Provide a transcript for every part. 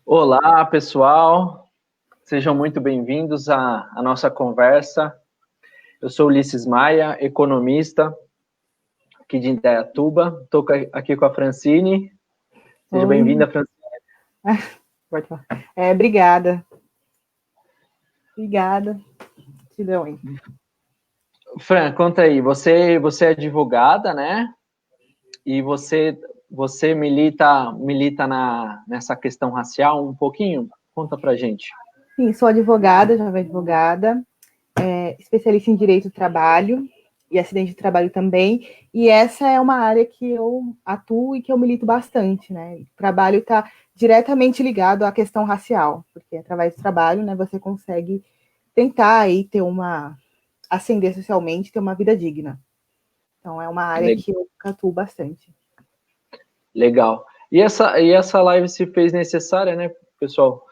Olá, pessoal. Sejam muito bem-vindos à nossa conversa. Eu sou Ulisses Maia, economista aqui de Indaiatuba. Estou aqui com a Francine. Seja Oi. bem-vinda, Francine. Pode falar. Obrigada. Obrigada. Te deu, hein? Fran, conta aí. Você é advogada, né? E você milita nessa questão racial um pouquinho? Conta pra gente. Sim, sou advogada, jovem advogada, especialista em direito do trabalho e acidente de trabalho também. E essa é uma área que eu atuo e que eu milito bastante, né? O trabalho está diretamente ligado à questão racial, porque através do trabalho, né, você consegue tentar aí ascender socialmente, ter uma vida digna. Então é uma área que eu atuo bastante. Legal. E essa live se fez necessária, né, pessoal?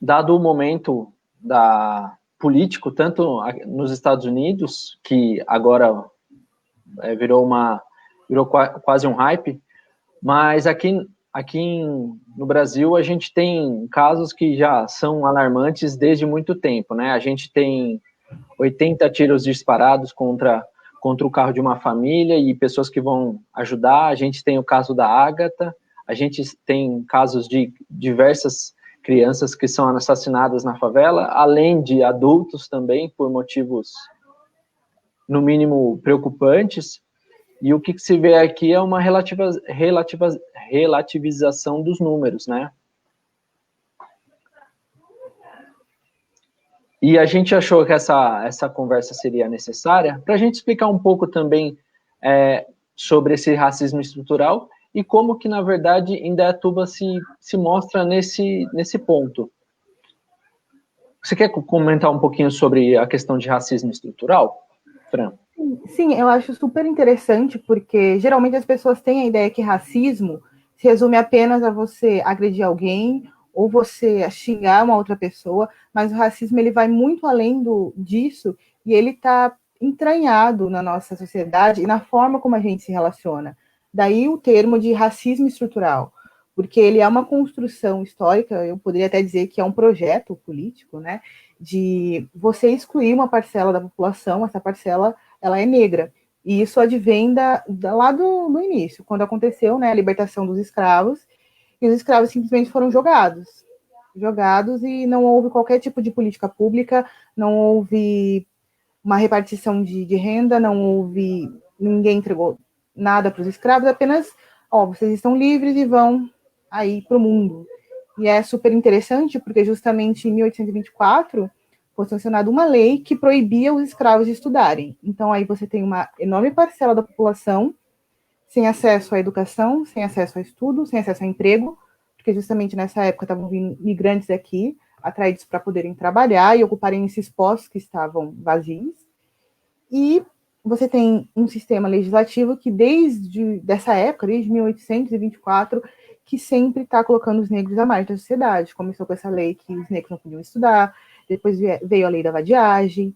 Dado o momento político, tanto nos Estados Unidos, que agora virou quase um hype, mas no Brasil a gente tem casos que já são alarmantes desde muito tempo, né? A gente tem 80 tiros disparados contra o carro de uma família e pessoas que vão ajudar. A gente tem o caso da Ágata, a gente tem casos de diversas crianças que são assassinadas na favela, além de adultos também, por motivos, no mínimo, preocupantes. E o que se vê aqui é uma relativização dos números, né? E a gente achou que essa conversa seria necessária para a gente explicar um pouco também sobre esse racismo estrutural e como que, na verdade, Indaiatuba se mostra nesse ponto. Você quer comentar um pouquinho sobre a questão de racismo estrutural, Fran? Sim, eu acho super interessante, porque geralmente as pessoas têm a ideia que racismo se resume apenas a você agredir alguém ou você xingar uma outra pessoa, mas o racismo ele vai muito além disso e ele está entranhado na nossa sociedade e na forma como a gente se relaciona. Daí o termo de racismo estrutural, porque ele é uma construção histórica, eu poderia até dizer que é um projeto político, né, de você excluir uma parcela da população, essa parcela ela é negra. E isso advém lá do início, quando aconteceu, né, a libertação dos escravos, e os escravos simplesmente foram jogados e não houve qualquer tipo de política pública, não houve uma repartição de renda, não houve, ninguém entregou nada para os escravos, apenas, vocês estão livres e vão aí para o mundo. E é super interessante, porque justamente em 1824 foi sancionada uma lei que proibia os escravos de estudarem. Então aí você tem uma enorme parcela da população sem acesso à educação, sem acesso a estudo, sem acesso a emprego, porque justamente nessa época estavam vindo migrantes aqui, atraídos para poderem trabalhar e ocuparem esses postos que estavam vazios. E você tem um sistema legislativo que desde dessa época, desde 1824, que sempre está colocando os negros à margem da sociedade. Começou com essa lei que os negros não podiam estudar, depois veio a lei da vadiagem,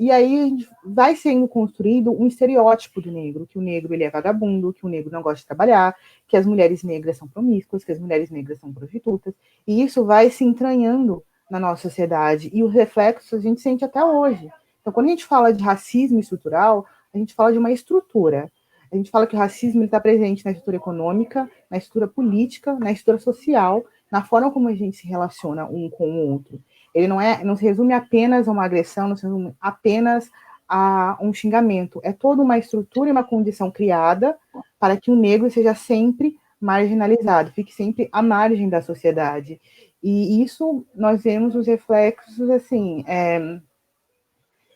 e aí vai sendo construído um estereótipo do negro, que o negro ele é vagabundo, que o negro não gosta de trabalhar, que as mulheres negras são promíscuas, que as mulheres negras são prostitutas, e isso vai se entranhando na nossa sociedade, e os reflexos a gente sente até hoje. Então, quando a gente fala de racismo estrutural, a gente fala de uma estrutura. A gente fala que o racismo está presente na estrutura econômica, na estrutura política, na estrutura social, na forma como a gente se relaciona um com o outro. Ele não se resume apenas a uma agressão, não se resume apenas a um xingamento. É toda uma estrutura e uma condição criada para que o negro seja sempre marginalizado, fique sempre à margem da sociedade. E isso nós vemos os reflexos, assim,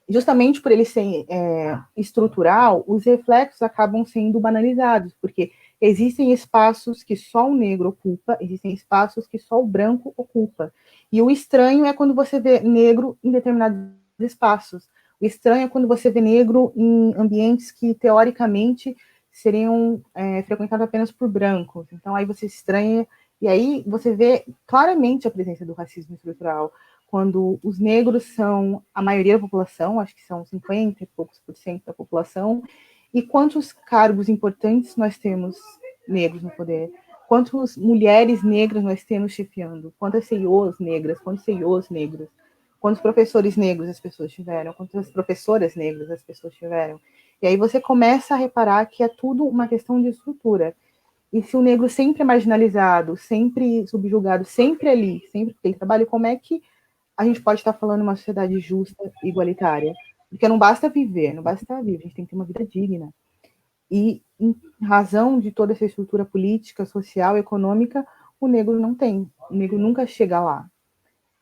justamente por ele ser estrutural, os reflexos acabam sendo banalizados, porque existem espaços que só o negro ocupa, existem espaços que só o branco ocupa. E o estranho é quando você vê negro em determinados espaços. O estranho é quando você vê negro em ambientes que, teoricamente, seriam frequentados apenas por brancos. Então, aí você estranha, e aí você vê claramente a presença do racismo estrutural, quando os negros são a maioria da população, acho que são 50 e poucos por cento da população, e quantos cargos importantes nós temos negros no poder, quantas mulheres negras nós temos chefiando, quantas CEOs negras, quantos CEOs negros, quantos professores negros as pessoas tiveram, quantas professoras negras as pessoas tiveram. E aí você começa a reparar que é tudo uma questão de estrutura. E se o negro sempre é marginalizado, sempre subjugado, sempre ali, sempre tem trabalho, como é que a gente pode estar falando uma sociedade justa e igualitária? Porque não basta viver, não basta viver, a gente tem que ter uma vida digna. E, em razão de toda essa estrutura política, social, econômica, o negro não tem. O negro nunca chega lá.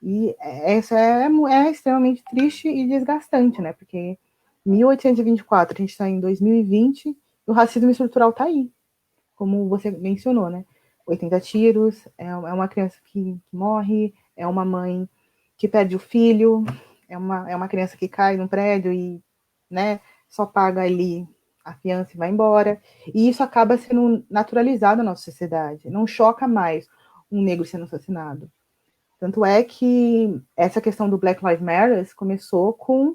E isso é extremamente triste e desgastante, né? Porque 1824, a gente está em 2020, e o racismo estrutural está aí, como você mencionou, né? 80 tiros, é uma criança que morre, é uma mãe que perde o filho, é uma criança que cai num prédio e, né, só paga ali a fiança e vai embora. E isso acaba sendo naturalizado na nossa sociedade. Não choca mais um negro sendo assassinado. Tanto é que essa questão do Black Lives Matter começou com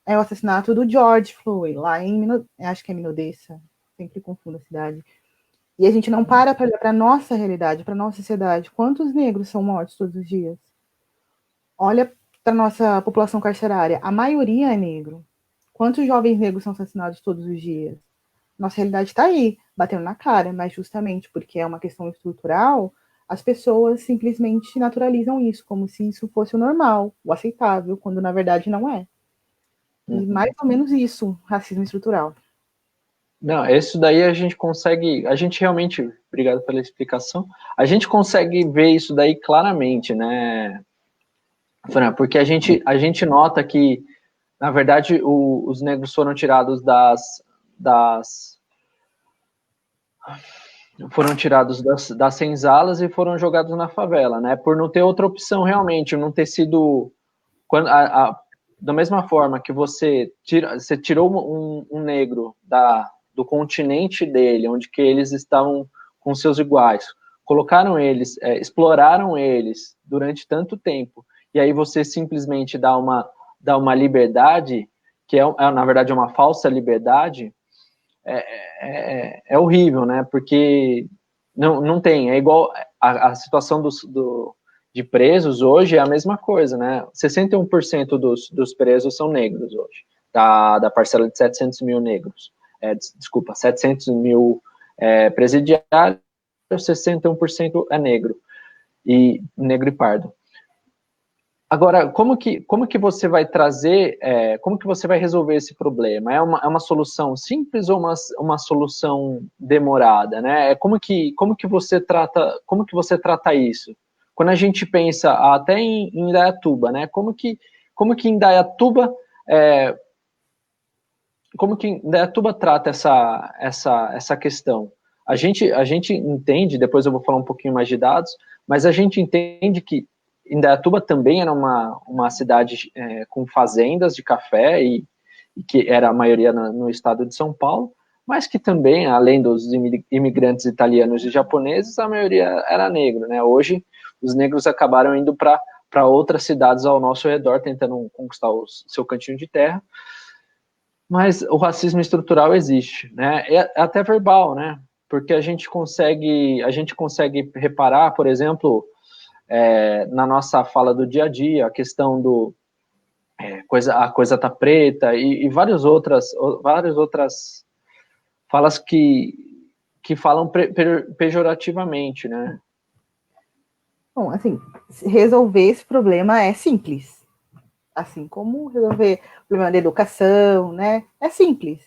o assassinato do George Floyd, lá em, acho que é Minnesota, sempre confundo a cidade. E a gente não para olhar para a nossa realidade, para a nossa sociedade. Quantos negros são mortos todos os dias? Olha para a nossa população carcerária, a maioria é negro. Quantos jovens negros são assassinados todos os dias? Nossa realidade está aí, batendo na cara, mas justamente porque é uma questão estrutural, as pessoas simplesmente naturalizam isso, como se isso fosse o normal, o aceitável, quando na verdade não é. E mais ou menos isso, racismo estrutural. Não, isso daí a gente realmente, obrigado pela explicação, a gente consegue ver isso daí claramente, né, Fran, porque a gente nota que, na verdade, os negros foram tirados das senzalas e foram jogados na favela, né, por não ter outra opção realmente, não ter sido, da mesma forma que você tirou um negro do continente dele, onde que eles estavam com seus iguais, colocaram eles, exploraram eles durante tanto tempo, e aí você simplesmente dá uma liberdade, que na verdade é uma falsa liberdade, é horrível, né? Porque não tem, é igual a situação de presos hoje é a mesma coisa, né? 61% dos presos são negros hoje, da parcela de 700 mil negros. Desculpa, 700 mil presidiários, 61% é negro e pardo. Agora, como que você vai trazer, como que você vai resolver esse problema? É uma solução simples ou uma solução demorada, né? Como que você trata isso? Quando a gente pensa até em Indaiatuba, né? Como que Indaiatuba trata essa questão? A gente entende, depois eu vou falar um pouquinho mais de dados, mas a gente entende que Indaiatuba também era uma cidade com fazendas de café e que era a maioria no estado de São Paulo, mas que também, além dos imigrantes italianos e japoneses, a maioria era negro, né? Hoje, os negros acabaram indo para outras cidades ao nosso redor, tentando conquistar o seu cantinho de terra, mas o racismo estrutural existe, né? É até verbal, né? Porque a gente consegue reparar, por exemplo, na nossa fala do dia a dia, a questão do a coisa tá preta e várias outras falas que falam pejorativamente, né? Bom, assim, resolver esse problema é simples. Assim como resolver o problema da educação, né? É simples.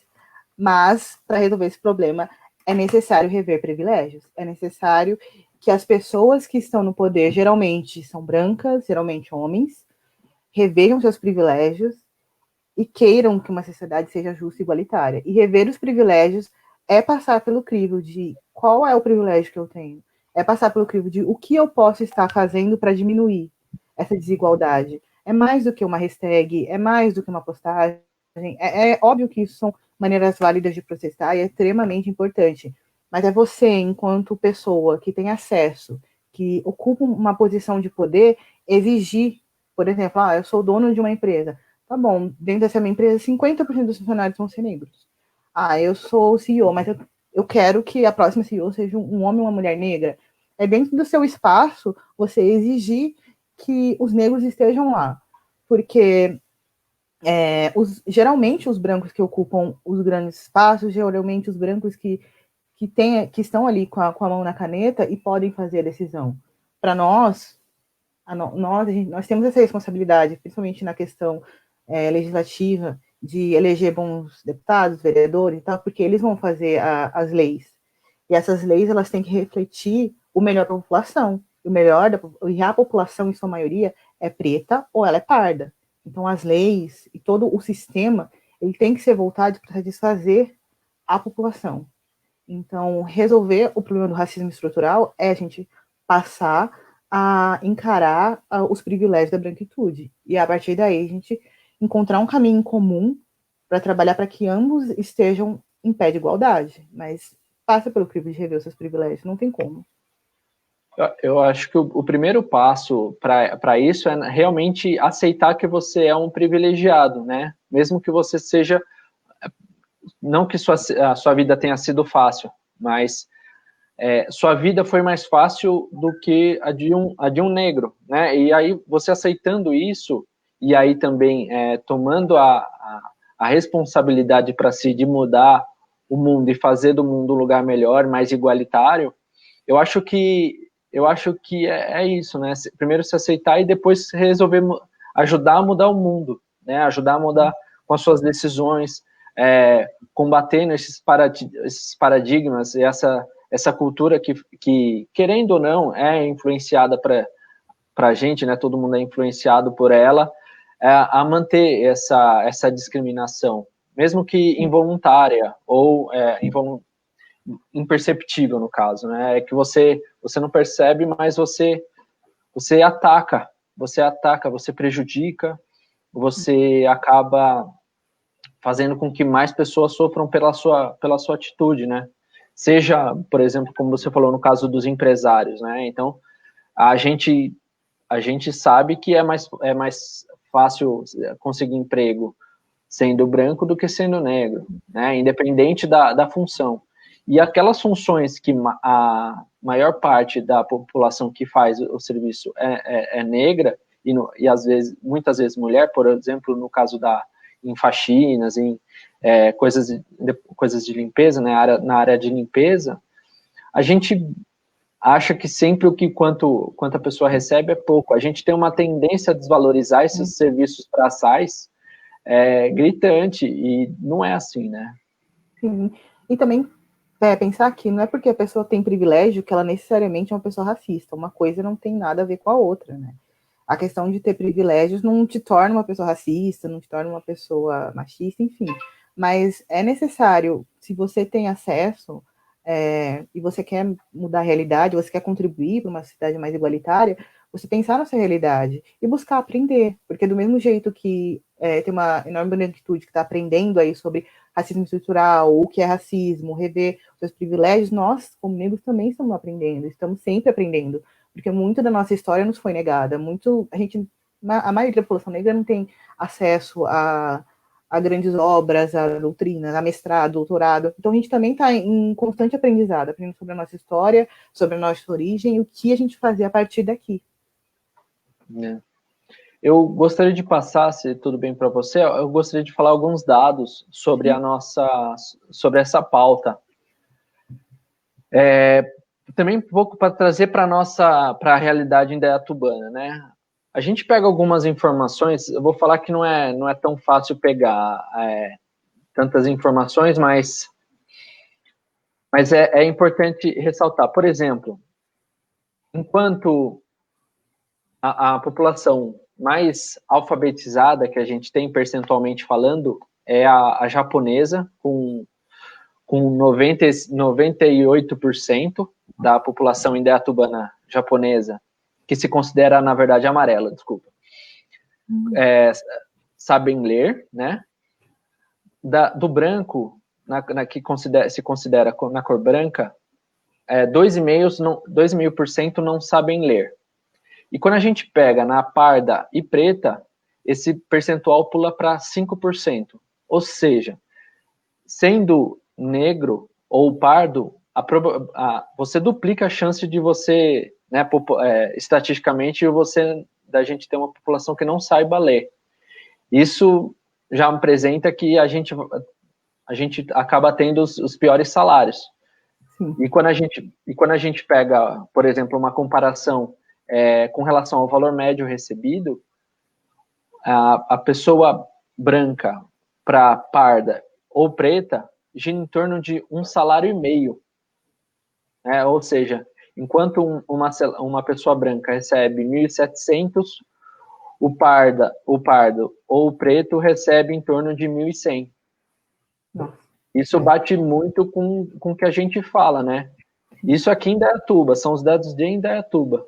Mas, para resolver esse problema, é necessário rever privilégios. É necessário que as pessoas que estão no poder, geralmente são brancas, geralmente homens, revejam seus privilégios e queiram que uma sociedade seja justa e igualitária. E rever os privilégios é passar pelo crivo de qual é o privilégio que eu tenho. É passar pelo crivo de o que eu posso estar fazendo para diminuir essa desigualdade. É mais do que uma hashtag, é mais do que uma postagem. É óbvio que isso são maneiras válidas de processar e é extremamente importante. Mas é você, enquanto pessoa que tem acesso, que ocupa uma posição de poder, exigir, por exemplo, eu sou dono de uma empresa. Tá bom, dentro dessa minha empresa, 50% dos funcionários vão ser negros. Eu sou o CEO, mas eu quero que a próxima CEO seja um homem ou uma mulher negra. é dentro do seu espaço você exigir que os negros estejam lá. Porque geralmente os brancos que ocupam os grandes espaços, geralmente os brancos que estão ali com a mão na caneta e podem fazer a decisão. Para nós, nós temos essa responsabilidade, principalmente na questão legislativa, de eleger bons deputados, vereadores e tal, porque eles vão fazer as leis. E essas leis, elas têm que refletir o melhor da população. E a população, em sua maioria, é preta ou ela é parda. Então, as leis e todo o sistema, ele tem que ser voltado para satisfazer a população. Então, resolver o problema do racismo estrutural é a gente passar a encarar os privilégios da branquitude. E, a partir daí, a gente encontrar um caminho comum para trabalhar para que ambos estejam em pé de igualdade. Mas passa pelo crivo de rever os seus privilégios, não tem como. Eu acho que o primeiro passo para isso é realmente aceitar que você é um privilegiado, né? Mesmo que você seja... Não que a sua vida tenha sido fácil, mas sua vida foi mais fácil do que a de um negro, né? E aí, você aceitando isso, e aí também tomando a responsabilidade para si de mudar o mundo e fazer do mundo um lugar melhor, mais igualitário, eu acho que é isso, né? Primeiro se aceitar e depois resolver ajudar a mudar o mundo, né? Ajudar a mudar com as suas decisões, combatendo esses paradigmas e essa cultura que, querendo ou não, é influenciada para a gente, né? Todo mundo é influenciado por ela, a manter essa discriminação, mesmo que involuntária ou imperceptível, no caso, né? É que você não percebe, mas você ataca, você prejudica, você acaba fazendo com que mais pessoas sofram pela sua atitude, né? Seja, por exemplo, como você falou no caso dos empresários, né? Então, a gente sabe que é mais fácil conseguir emprego sendo branco do que sendo negro, né? Independente da função. E aquelas funções que a maior parte da população que faz o serviço é negra, e muitas vezes mulher, por exemplo, no caso em faxinas, em coisas de limpeza, né, na área de limpeza, a gente acha que sempre quanto a pessoa recebe é pouco. A gente tem uma tendência a desvalorizar esses serviços braçais gritante, e não é assim, né? Sim. E também pensar que não é porque a pessoa tem privilégio que ela necessariamente é uma pessoa racista. Uma coisa não tem nada a ver com a outra, né? A questão de ter privilégios não te torna uma pessoa racista, não te torna uma pessoa machista, enfim. Mas é necessário, se você tem acesso e você quer mudar a realidade, você quer contribuir para uma sociedade mais igualitária, você pensar na sua realidade e buscar aprender. Porque do mesmo jeito que tem uma enorme branquitude que está aprendendo aí sobre racismo estrutural, o que é racismo, rever os seus privilégios, nós, como negros, também estamos aprendendo, estamos sempre aprendendo, porque muito da nossa história nos foi negada, a maioria da população negra não tem acesso a grandes obras, a doutrina, a mestrado, doutorado, então a gente também está em constante aprendizado, aprendendo sobre a nossa história, sobre a nossa origem, e o que a gente fazer a partir daqui. Eu gostaria de passar, se tudo bem para você, eu gostaria de falar alguns dados sobre sobre essa pauta. Também um pouco para trazer para a realidade indaiatubana, né? A gente pega algumas informações, eu vou falar que não é tão fácil pegar tantas informações, mas é importante ressaltar. Por exemplo, enquanto a população mais alfabetizada que a gente tem percentualmente falando é a japonesa, com 98% da população indaiatubana japonesa, que se considera, na verdade, amarela, desculpa, sabem ler, né? Do branco, que se considera na cor branca, 2,5% não sabem ler. E quando a gente pega na parda e preta, esse percentual pula para 5%. Ou seja, sendo negro ou pardo, você duplica a chance de você, né, estatisticamente, da gente ter uma população que não saiba ler. Isso já apresenta que a gente acaba tendo os piores salários. Sim. E quando a gente pega, por exemplo, uma comparação com relação ao valor médio recebido, a pessoa branca para parda ou preta gira em torno de um salário e meio. Ou seja, enquanto uma pessoa branca recebe 1.700, o pardo ou o preto recebe em torno de 1.100. Isso bate muito com o que a gente fala, né? Isso aqui em Indaiatuba, são os dados de Indaiatuba.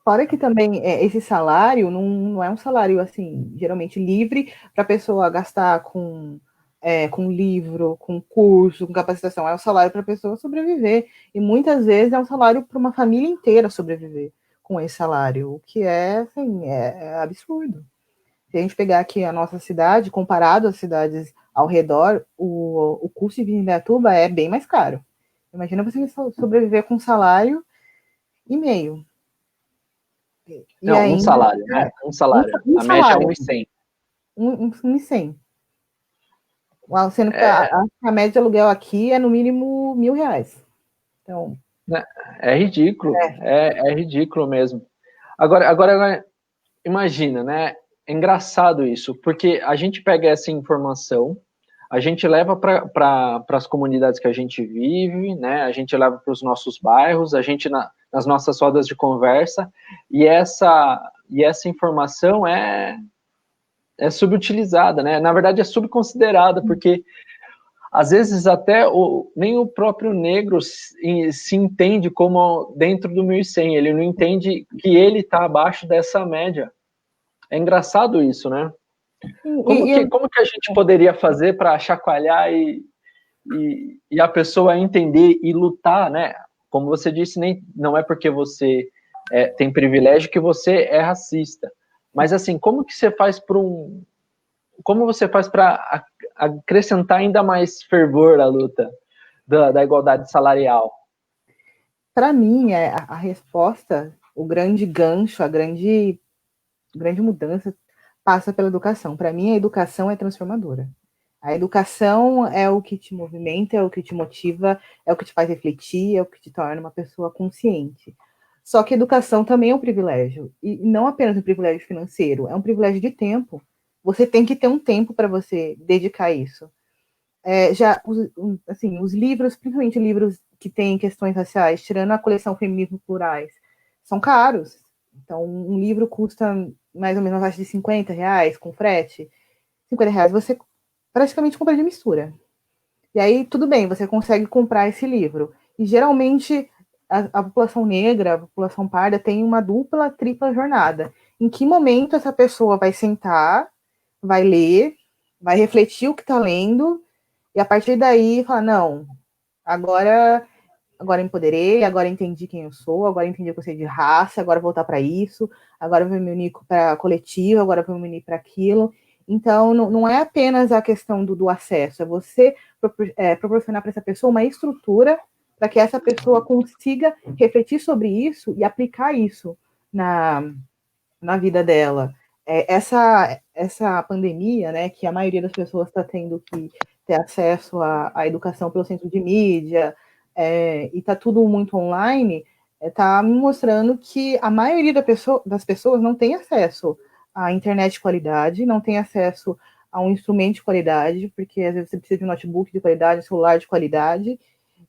Fora que também esse salário não é um salário, assim, geralmente livre para a pessoa gastar com livro, com curso, com capacitação. É um salário para a pessoa sobreviver. E muitas vezes é um salário para uma família inteira sobreviver com esse salário, o que assim, é absurdo. Se a gente pegar aqui a nossa cidade, comparado às cidades ao redor, o custo de vida em Indaiatuba é bem mais caro. Imagina você sobreviver com um salário e meio. Não, ainda, um salário, né? Um salário. A média é 1.100. 1.100. Sendo que a média de aluguel aqui é no mínimo R$1.000. Então, é ridículo. É ridículo mesmo. Agora, imagina, né? É engraçado isso, porque a gente pega essa informação, a gente leva para as comunidades que a gente vive, né? A gente leva para os nossos bairros, a gente nas nossas rodas de conversa, e essa informação é subutilizada, né? Na verdade, é subconsiderada, porque às vezes até nem o próprio negro se entende como dentro do 1.100, ele não entende que ele está abaixo dessa média. É engraçado isso, né? Como que a gente poderia fazer para chacoalhar e a pessoa entender e lutar, né? Como você disse, não é porque você tem privilégio que você é racista. Mas assim, como que você faz para acrescentar ainda mais fervor à luta da igualdade salarial? Para mim, a resposta, o grande gancho, a grande mudança passa pela educação. Para mim, a educação é transformadora. A educação é o que te movimenta, é o que te motiva, é o que te faz refletir, é o que te torna uma pessoa consciente. Só que educação também é um privilégio. E não apenas um privilégio financeiro, é um privilégio de tempo. Você tem que ter um tempo para você dedicar a isso. Os livros, principalmente livros que têm questões raciais, tirando a coleção Feminismos Plurais, são caros. Então, um livro custa mais ou menos uma faixa de R$50, com frete. R$50 você praticamente compra de mistura. E aí, tudo bem, você consegue comprar esse livro. E geralmente, a população negra, a população parda, tem uma dupla, tripla jornada. Em que momento essa pessoa vai sentar, vai ler, vai refletir o que está lendo, e a partir daí falar, não, agora empoderei, agora entendi quem eu sou, agora entendi o conceito de raça, agora vou voltar para isso, agora vou me unir para coletivo, agora vou me unir para aquilo. Então, não é apenas a questão do acesso, é você proporcionar para essa pessoa uma estrutura para que essa pessoa consiga refletir sobre isso e aplicar isso na vida dela. Essa pandemia, né, que a maioria das pessoas está tendo que ter acesso à educação pelo centro de mídia, e está tudo muito online, está me mostrando que a maioria das pessoas não tem acesso à internet de qualidade, não tem acesso a um instrumento de qualidade, porque às vezes você precisa de um notebook de qualidade, um celular de qualidade.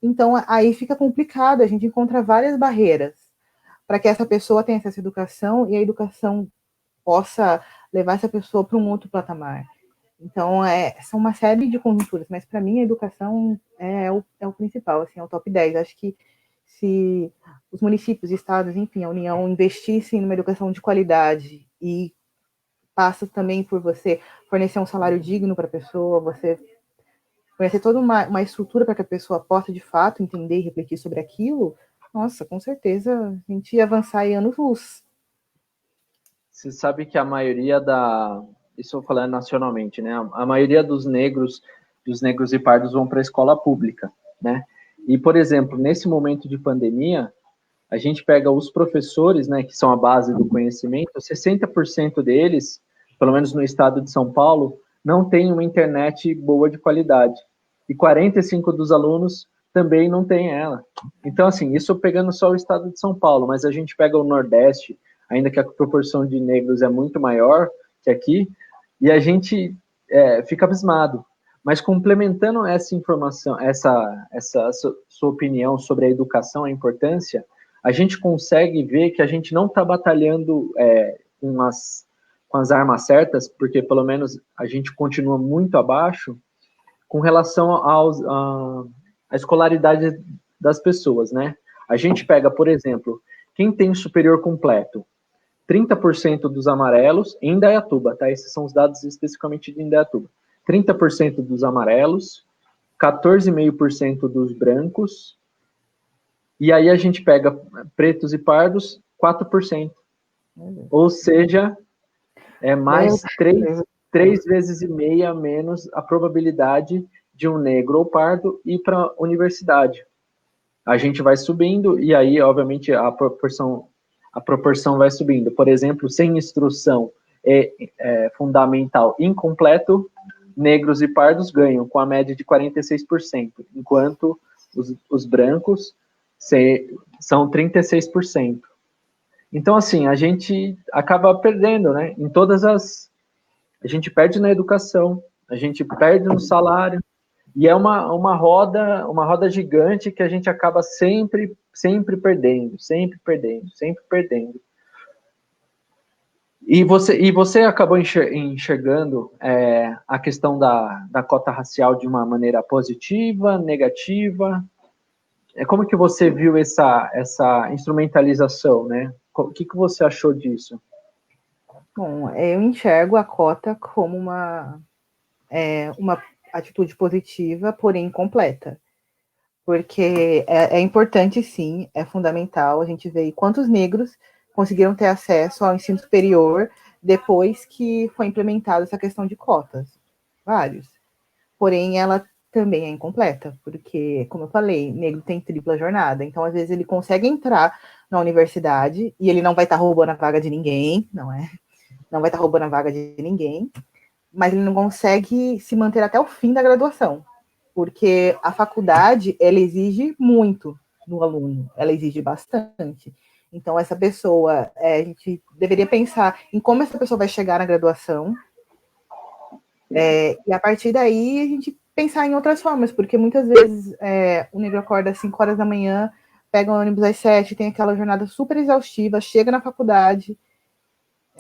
Então, aí fica complicado, a gente encontra várias barreiras para que essa pessoa tenha acesso à educação e a educação possa levar essa pessoa para um outro patamar. Então, são uma série de conjunturas, mas para mim a educação é o principal, assim, é o top 10. Acho que se os municípios, estados, enfim, a União investissem numa educação de qualidade e passa também por você fornecer um salário digno para a pessoa, você fornecer toda uma estrutura para que a pessoa possa, de fato, entender e refletir sobre aquilo, nossa, com certeza a gente ia avançar em anos-luz. Você sabe que a maioria isso eu falando nacionalmente, né? A maioria dos negros e pardos vão para a escola pública. né? E, por exemplo, nesse momento de pandemia, a gente pega os professores, né, que são a base do conhecimento, 60% deles, pelo menos no estado de São Paulo, não tem uma internet boa de qualidade. E 45% dos alunos também não tem ela. Então, assim, isso pegando só o estado de São Paulo, mas a gente pega o Nordeste, ainda que a proporção de negros é muito maior que aqui, e a gente fica abismado. Mas complementando essa informação, essa sua opinião sobre a educação, a importância, a gente consegue ver que a gente não está batalhando com as armas certas, porque pelo menos a gente continua muito abaixo com relação à escolaridade das pessoas, né? A gente pega, por exemplo, quem tem superior completo, 30% dos amarelos em Indaiatuba, tá? Esses são os dados especificamente de Indaiatuba. 30% dos amarelos, 14,5% dos brancos, e aí a gente pega pretos e pardos, 4%. Ou seja, é mais 3 vezes e meia menos a probabilidade de um negro ou pardo ir para a universidade. A gente vai subindo e aí, obviamente, a proporção vai subindo. Por exemplo, sem instrução fundamental incompleto, negros e pardos ganham com a média de 46%, enquanto os brancos são 36%. Então, assim, a gente acaba perdendo, né? A gente perde na educação, a gente perde no salário, e é uma roda gigante que a gente acaba sempre perdendo, sempre perdendo, sempre perdendo. E você acabou enxergando a questão da cota racial de uma maneira positiva, negativa? Como que você viu essa instrumentalização, né? O que você achou disso? Bom, eu enxergo a cota como uma atitude positiva, porém incompleta. Porque é importante, sim, é fundamental a gente ver quantos negros conseguiram ter acesso ao ensino superior depois que foi implementada essa questão de cotas. Vários. Porém, ela também é incompleta, porque, como eu falei, negro tem tripla jornada. Então, às vezes, ele consegue entrar na universidade e ele não vai estar roubando a vaga de ninguém, não é? Não vai estar roubando a vaga de ninguém, mas ele não consegue se manter até o fim da graduação, porque a faculdade, ela exige muito do aluno, ela exige bastante. Então, essa pessoa, a gente deveria pensar em como essa pessoa vai chegar na graduação, e a partir daí a gente pensar em outras formas, porque muitas vezes o negro acorda às 5 horas da manhã, pega um ônibus às 7, tem aquela jornada super exaustiva, chega na faculdade,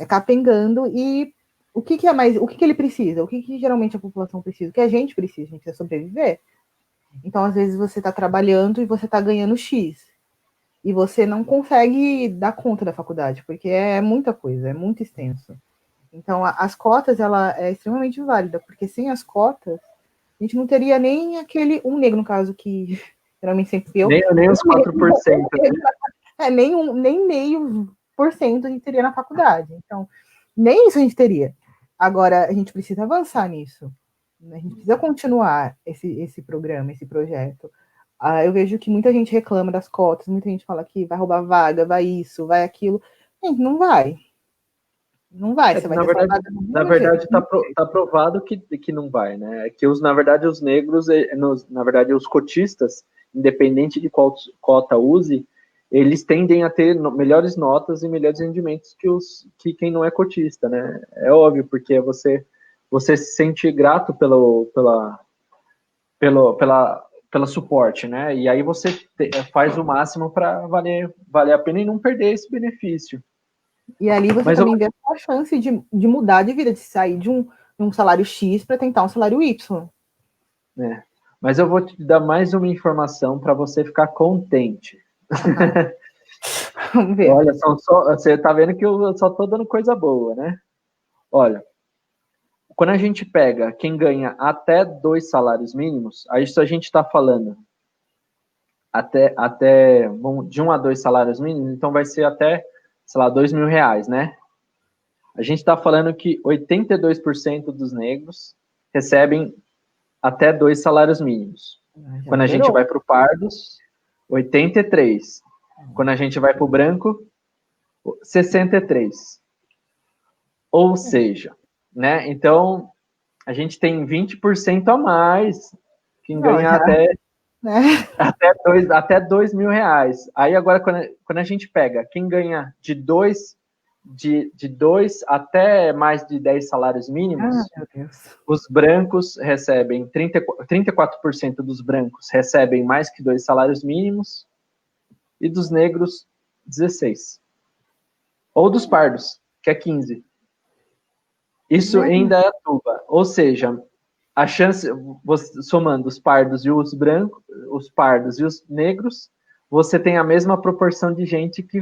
capengando, e o que é mais, o que ele precisa? O que geralmente a população precisa? O que a gente precisa sobreviver. Então, às vezes, você está trabalhando e você está ganhando X, e você não consegue dar conta da faculdade, porque é muita coisa, é muito extenso. Então, as cotas, ela é extremamente válida, porque sem as cotas, a gente não teria nem um negro, no caso, que geralmente sempre eu. Nem os 4%. Nem meio por cento a gente teria na faculdade. Então, nem isso a gente teria. Agora, a gente precisa avançar nisso. A gente precisa continuar esse programa, esse projeto. Eu vejo que muita gente reclama das cotas, muita gente fala que vai roubar vaga, vai isso, vai aquilo. Gente, não vai. Não vai, você vai ter vaga. Na verdade, está provado que não vai, né? Que na verdade, os negros, na verdade, os cotistas, independente de qual cota use, eles tendem a ter melhores notas e melhores rendimentos que quem não é cotista, né? É óbvio, porque você se sente grato pela suporte, né? E aí você faz o máximo para valer a pena e não perder esse benefício. E ali você também vê a chance de mudar de vida, de sair de um salário X para tentar um salário Y. Mas eu vou te dar mais uma informação para você ficar contente. Vamos ver. Olha, você tá vendo que eu só tô dando coisa boa, né? Olha, quando a gente pega quem ganha até 2 salários mínimos, aí isso a gente está falando de 1 a 2 salários mínimos, então vai ser até, sei lá, R$2.000, né? A gente está falando que 82% dos negros recebem até 2 salários mínimos. Quando a gente vai para o pardos, 83. Quando a gente vai para o branco, 63. Ou seja, né? Então, a gente tem 20% a mais, quem ganha até 2 mil reais. Aí agora, quando a gente pega quem ganha de 2 até mais de 10 salários mínimos, os brancos recebem 34% dos brancos recebem mais que 2 salários mínimos e dos negros 16. Ou dos pardos, que é 15. Isso ainda é tuba. Ou seja, a chance, somando os pardos e os brancos, os pardos e os negros, você tem a mesma proporção de gente que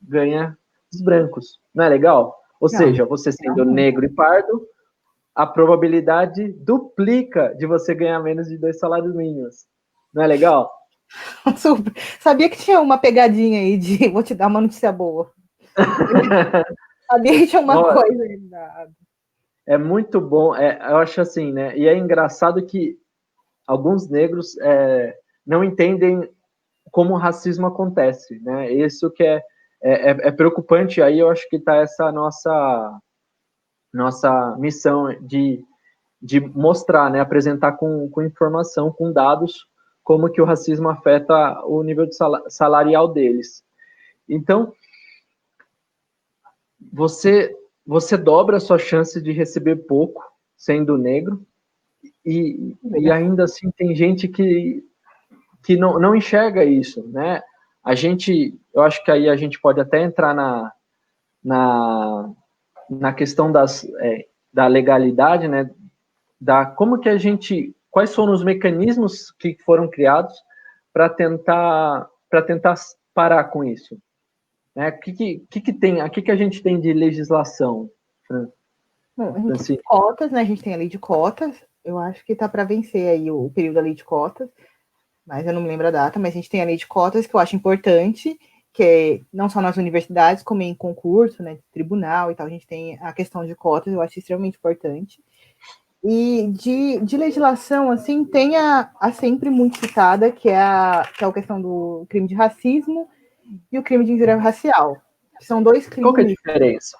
ganha os brancos. Não é legal? Ou seja, você sendo negro e pardo, a probabilidade duplica de você ganhar menos de 2 salários mínimos. Não é legal? Super. Sabia que tinha uma pegadinha aí de vou te dar uma notícia boa. Sabia que tinha uma coisa aí. É muito bom, eu acho assim, né? E é engraçado que alguns negros não entendem como o racismo acontece, né? Isso que é preocupante. Aí eu acho que está essa nossa missão de mostrar, né? Apresentar com informação, com dados, como que o racismo afeta o nível de salarial deles. Então, você dobra a sua chance de receber pouco sendo negro, e ainda assim tem gente que não enxerga isso, né? Eu acho que aí a gente pode até entrar na questão da legalidade, né? Como que quais foram os mecanismos que foram criados para tentar parar com isso, né? O que a gente tem de legislação, Bom, a gente tem cotas, né? A gente tem a lei de cotas. Eu acho que está para vencer aí o período da lei de cotas, mas eu não me lembro a data. Mas a gente tem a lei de cotas, que eu acho importante, que é não só nas universidades, como em concurso, né? Tribunal e tal. A gente tem a questão de cotas, eu acho extremamente importante. E de legislação, assim, tem a sempre muito citada, que é a questão do crime de racismo e o crime de injúria racial. São dois crimes. Qual que é a diferença?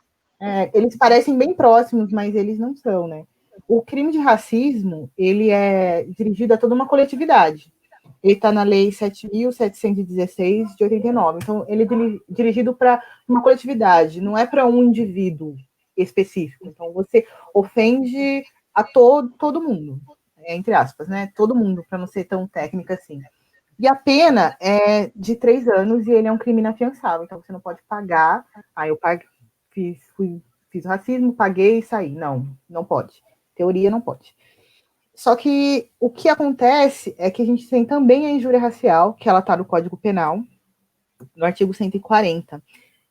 Eles parecem bem próximos, mas eles não são, né? O crime de racismo, ele é dirigido a toda uma coletividade. Ele está na Lei 7.716 de 89. Então, ele é dirigido para uma coletividade, não é para um indivíduo específico. Então, você ofende a todo mundo, entre aspas, né? Todo mundo, para não ser tão técnica assim. E a pena é de 3 anos e ele é um crime inafiançável. Então, você não pode pagar. Eu fiz racismo, paguei e saí. Não pode. Teoria não pode. Só que o que acontece é que a gente tem também a injúria racial, que ela está no Código Penal, no artigo 140.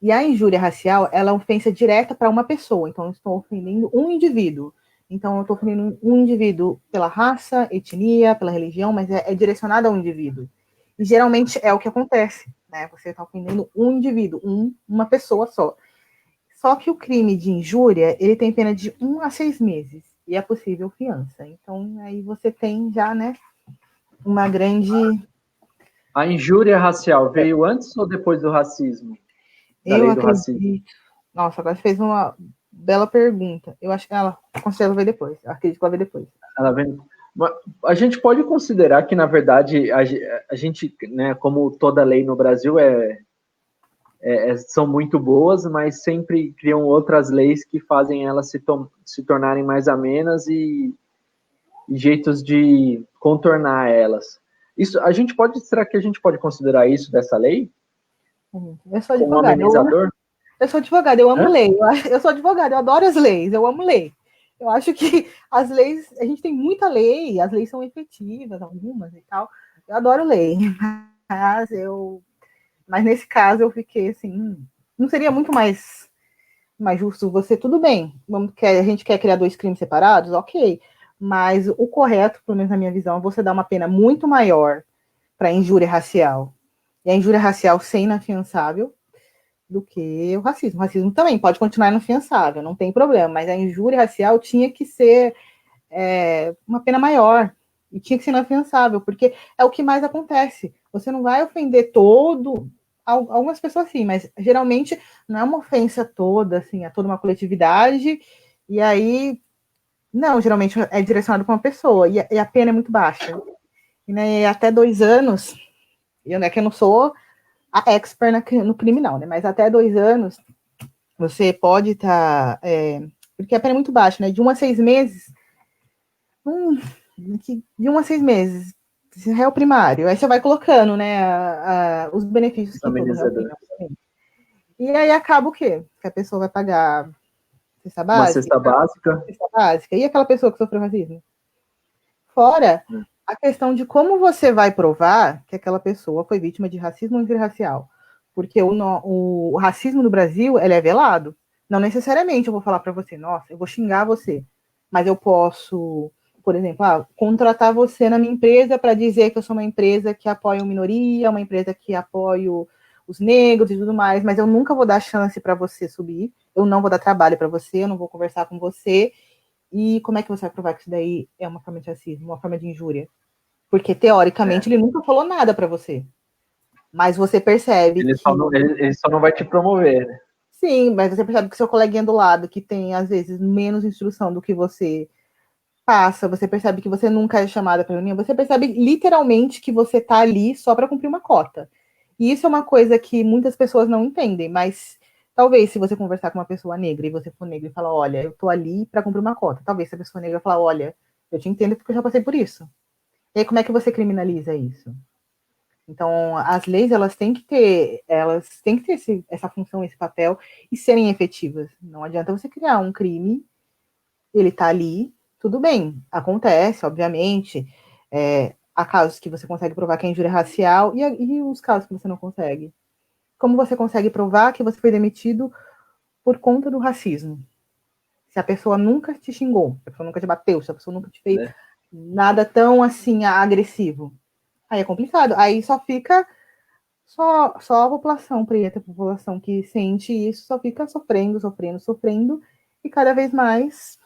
E a injúria racial, ela é ofensa direta para uma pessoa. Então, eu estou ofendendo um indivíduo. Então, eu estou ofendendo um indivíduo pela raça, etnia, pela religião, mas é direcionado a um indivíduo. E geralmente é o que acontece, né? Você está ofendendo um indivíduo, uma pessoa só. Só que o crime de injúria, ele tem pena de 1 a 6 meses. E é possível fiança. Então, aí você tem já, né, uma grande... A injúria racial veio antes ou depois do racismo? Da lei do racismo? Nossa, agora você fez uma bela pergunta. Eu acho que ela considera ver depois. Eu acredito que ela vê depois. Ela vem... A gente pode considerar que, na verdade, a gente, né, como toda lei no Brasil, são muito boas, mas sempre criam outras leis que fazem elas se tornarem mais amenas e jeitos de contornar elas. Isso, será que a gente pode considerar isso dessa lei? Eu sou advogada. Um amenizador? Eu sou advogada, eu amo lei. Eu sou advogada, eu adoro as leis, eu amo lei. Eu acho que as leis, a gente tem muita lei, as leis são efetivas, algumas e tal. Eu adoro lei, mas nesse caso eu fiquei assim, não seria muito mais justo você, tudo bem, a gente quer criar 2 crimes separados, ok, mas o correto, pelo menos na minha visão, é você dar uma pena muito maior para injúria racial, e a injúria racial ser inafiançável, do que o racismo. O racismo também pode continuar inafiançável, não tem problema, mas a injúria racial tinha que ser uma pena maior, E tinha que ser inafiançável, porque é o que mais acontece. Você não vai ofender todo... Algumas pessoas sim, mas geralmente não é uma ofensa toda, assim, a toda uma coletividade, e aí, não, geralmente é direcionado para uma pessoa, e a pena é muito baixa. E, né, até 2 anos, que eu não sou a expert no criminal, né, mas até 2 anos, você pode estar, porque a pena é muito baixa, né, de 1 a 6 meses, de 1 a 6 meses, réu primário, aí você vai colocando, né, os benefícios que todo réu tem, obviamente. E aí acaba o quê? Que a pessoa vai pagar cesta Uma básica, cesta básica. cesta básica. E aquela pessoa que sofreu racismo? Fora a questão de como você vai provar que aquela pessoa foi vítima de racismo interracial. Porque o racismo no Brasil, ele é velado. Não necessariamente eu vou falar para você, nossa, eu vou xingar você. Mas eu posso, por exemplo, contratar você na minha empresa para dizer que eu sou uma empresa que apoia a minoria, uma empresa que apoia os negros e tudo mais, mas eu nunca vou dar chance para você subir, eu não vou dar trabalho para você, eu não vou conversar com você. E como é que você vai provar que isso daí é uma forma de racismo, uma forma de injúria? Porque, teoricamente, ele nunca falou nada para você. Mas você percebe Ele que... ele só não vai te promover, né? Sim, mas você percebe que seu coleguinha do lado, que tem, às vezes, menos instrução do que você passa, você percebe que você nunca é chamada para reunião, você percebe literalmente que você está ali só para cumprir uma cota. E isso é uma coisa que muitas pessoas não entendem, mas talvez se você conversar com uma pessoa negra e você for negra e falar, olha, eu tô ali para cumprir uma cota, talvez se a pessoa negra falar, olha, eu te entendo porque eu já passei por isso. E aí como é que você criminaliza isso? Então, as leis, elas têm que ter essa função, esse papel e serem efetivas. Não adianta você criar um crime, ele está ali, tudo bem, acontece, obviamente, há casos que você consegue provar que é injúria racial e os casos que você não consegue. Como você consegue provar que você foi demitido por conta do racismo? Se a pessoa nunca te xingou, se a pessoa nunca te bateu, se a pessoa nunca te fez nada tão assim agressivo. Aí é complicado. Aí só fica só a população preta, a população que sente isso, só fica sofrendo, sofrendo, sofrendo, e cada vez mais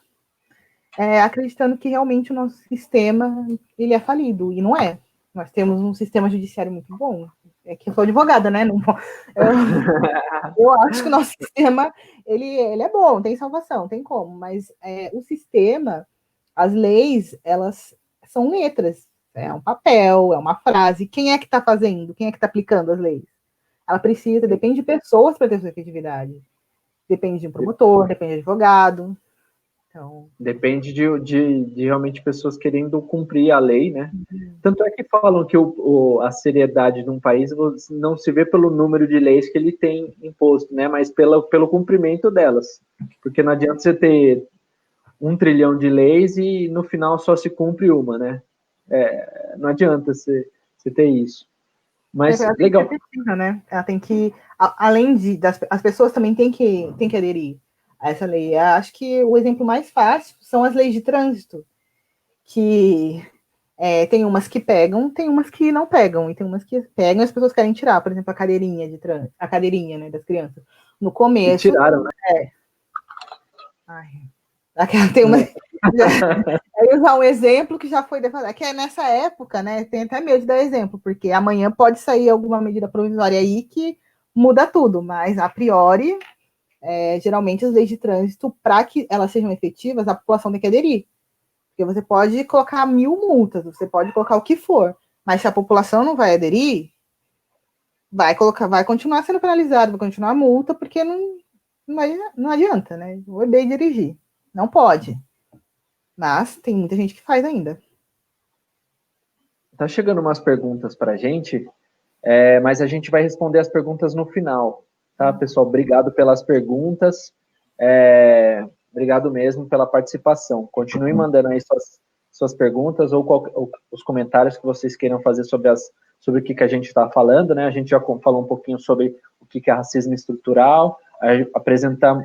acreditando que realmente o nosso sistema ele é falido, e não é. Nós temos um sistema judiciário muito bom. É que eu sou advogada, né? Não, eu acho que o nosso sistema ele é bom, tem salvação, tem como, mas o sistema, as leis, elas são letras, é um papel, é uma frase. Quem é que está fazendo? Quem é que está aplicando as leis? Ela precisa, depende de pessoas para ter sua efetividade. Depende de um promotor, depende de advogado. Então... Depende de realmente pessoas querendo cumprir a lei, né? Tanto é que falam que a seriedade de um país não se vê pelo número de leis que ele tem imposto, né? Mas pelo cumprimento delas. Porque não adianta você ter 1 trilhão de leis e no final só se cumpre uma, né? Não adianta você ter isso. Mas, ela tem que legal. ser efetiva, né? Ela tem que, além as pessoas também têm que aderir a essa lei. Eu acho que o exemplo mais fácil são as leis de trânsito, que tem umas que pegam, tem umas que não pegam, e tem umas que pegam e as pessoas querem tirar, por exemplo, a cadeirinha de trânsito, a cadeirinha, né, das crianças. No começo... E tiraram, né? Ai, tem uma... Eu usar um exemplo que já foi defasado, que nessa época, né, tem até medo de dar exemplo, porque amanhã pode sair alguma medida provisória aí que muda tudo, mas a priori, geralmente as leis de trânsito, para que elas sejam efetivas, a população tem que aderir. Porque você pode colocar 1000 multas, você pode colocar o que for, mas se a população não vai aderir, vai continuar sendo penalizado, vai continuar a multa, porque não adianta, né? Vou beber e dirigir. Não pode. Mas tem muita gente que faz ainda. Tá chegando umas perguntas para a gente, mas a gente vai responder as perguntas no final, tá, pessoal? Obrigado pelas perguntas, obrigado mesmo pela participação. Continue mandando aí suas perguntas ou os comentários que vocês queiram fazer sobre o que a gente está falando, né? A gente já falou um pouquinho sobre o que é racismo estrutural,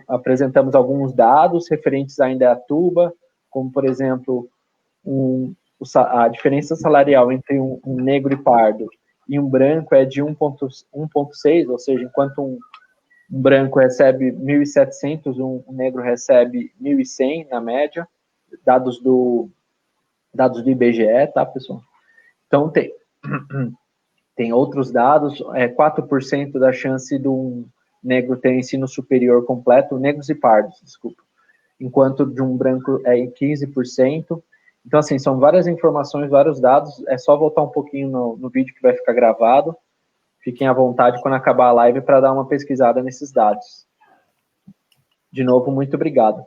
apresentamos alguns dados referentes a Indaiatuba, como, por exemplo, a diferença salarial entre um negro e pardo e um branco é de 1,6, ou seja, enquanto um branco recebe 1.700, um negro recebe 1.100 na média, dados do dados do IBGE, tá, pessoal? Então, tem outros dados, 4% da chance de um negro ter ensino superior completo, negros e pardos, desculpa, enquanto de um branco é 15%. Então, assim, são várias informações, vários dados, é só voltar um pouquinho no vídeo que vai ficar gravado. Fiquem à vontade quando acabar a live para dar uma pesquisada nesses dados. De novo, muito obrigado.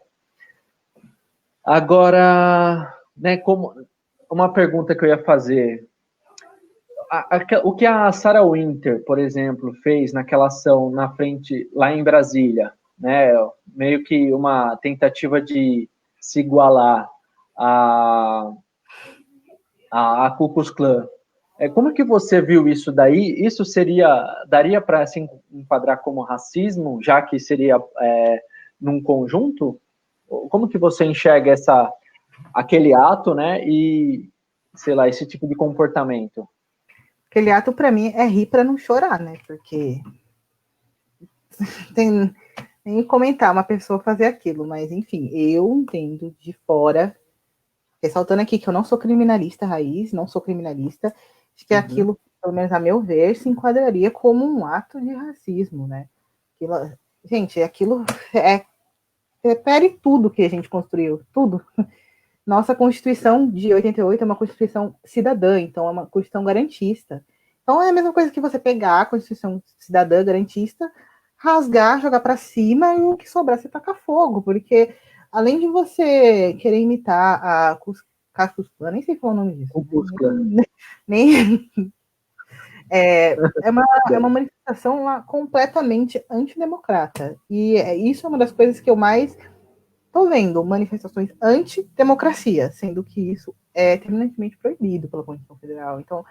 Agora, né, como uma pergunta que eu ia fazer, o que a Sarah Winter, por exemplo, fez naquela ação na frente, lá em Brasília, né, meio que uma tentativa de se igualar a Ku Klux Klan. Como que você viu isso daí? Isso daria para se enquadrar como racismo, já que seria num conjunto? Como que você enxerga aquele ato, né, e, sei lá, esse tipo de comportamento? Aquele ato, para mim, é rir para não chorar, né? Porque tem nem comentar uma pessoa fazer aquilo, mas, enfim, eu entendo de fora, ressaltando aqui que eu não sou criminalista raiz, não sou criminalista, acho que aquilo, pelo menos a meu ver, se enquadraria como um ato de racismo, né? Gente, aquilo repere tudo que a gente construiu, tudo. Nossa Constituição de 88 é uma Constituição cidadã, então é uma Constituição garantista. Então é a mesma coisa que você pegar a Constituição cidadã garantista, rasgar, jogar para cima e o que sobrar você tacar fogo, porque além de você querer imitar a Cascos Clã, nem sei qual é o nome disso. Nem é uma manifestação lá completamente antidemocrata. E isso é uma das coisas que eu mais estou vendo, manifestações antidemocracia, sendo que isso é terminantemente proibido pela Constituição Federal. Então,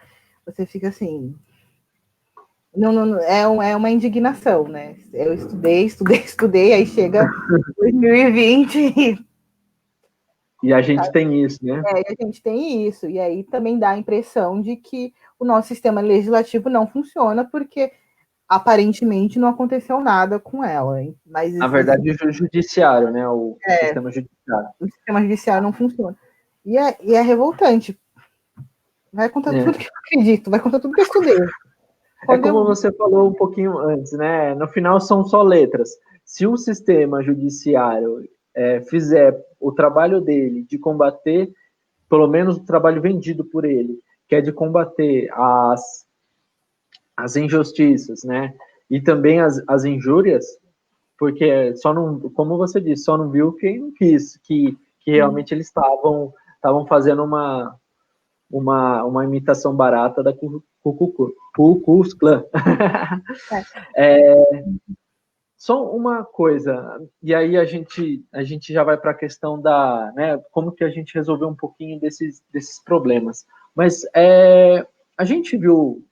você fica assim... Não, é uma indignação, né? Eu estudei, aí chega 2020 e a gente tem isso, né? A gente tem isso, e aí também dá a impressão de que o nosso sistema legislativo não funciona, porque aparentemente não aconteceu nada com ela. Mas Na verdade, o judiciário, né? O sistema judiciário. O sistema judiciário não funciona. E é revoltante. Vai contar tudo que eu acredito, vai contar tudo que eu estudei. Como você falou um pouquinho antes, né? No final são só letras. Se o sistema judiciário fizer o trabalho dele de combater, pelo menos o trabalho vendido por ele, que é de combater as injustiças, né? E também as injúrias, porque só não, como você disse, só não viu quem não quis, que realmente eles estavam fazendo uma imitação barata da Ku Klux Klan. Só uma coisa, e aí a gente já vai para a questão né, como que a gente resolveu um pouquinho desses problemas. Mas a gente viu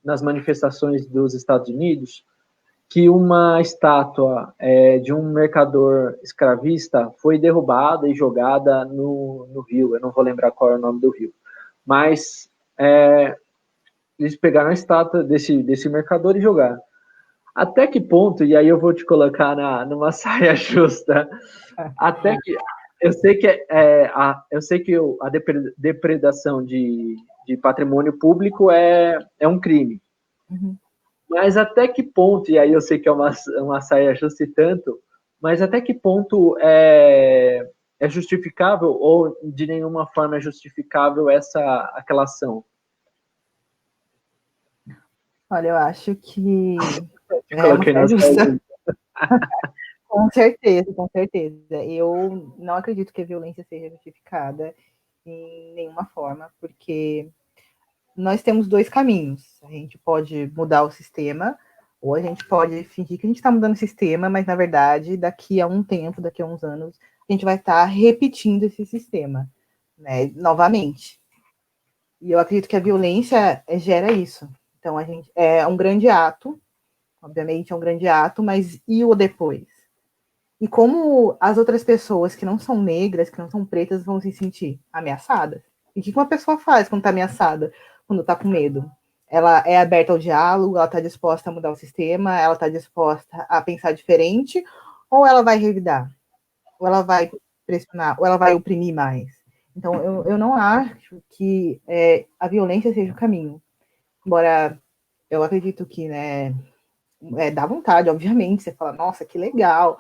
nas manifestações dos Estados Unidos que uma estátua de um mercador escravista foi derrubada e jogada no rio. Eu não vou lembrar qual é o nome do rio. Mas eles pegaram a estátua desse mercador e jogaram. Até que ponto, e aí eu vou te colocar numa saia justa, até que eu sei que a depredação de patrimônio público é um crime. Uhum. Mas até que ponto, e aí eu sei que é uma saia justa e tanto, mas até que ponto é justificável ou de nenhuma forma é justificável aquela ação? Olha, eu acho que Coloquei na saia. Com certeza, com certeza. Eu não acredito que a violência seja justificada em nenhuma forma, porque nós temos dois caminhos. A gente pode mudar o sistema, ou a gente pode fingir que a gente está mudando o sistema, mas na verdade, daqui a um tempo, daqui a uns anos, a gente vai estar repetindo esse sistema, né, novamente. E eu acredito que a violência gera isso. Então, a gente é um grande ato, obviamente é um grande ato, mas e o depois? E como as outras pessoas que não são negras, que não são pretas, vão se sentir ameaçadas? E o que uma pessoa faz quando está ameaçada, quando está com medo? Ela é aberta ao diálogo, ela está disposta a mudar o sistema, ela está disposta a pensar diferente, ou ela vai revidar? Ou ela vai pressionar? Ou ela vai oprimir mais? Então, eu não acho que a violência seja o caminho. Embora eu acredito que, né, dá vontade, obviamente, você fala, nossa, que legal,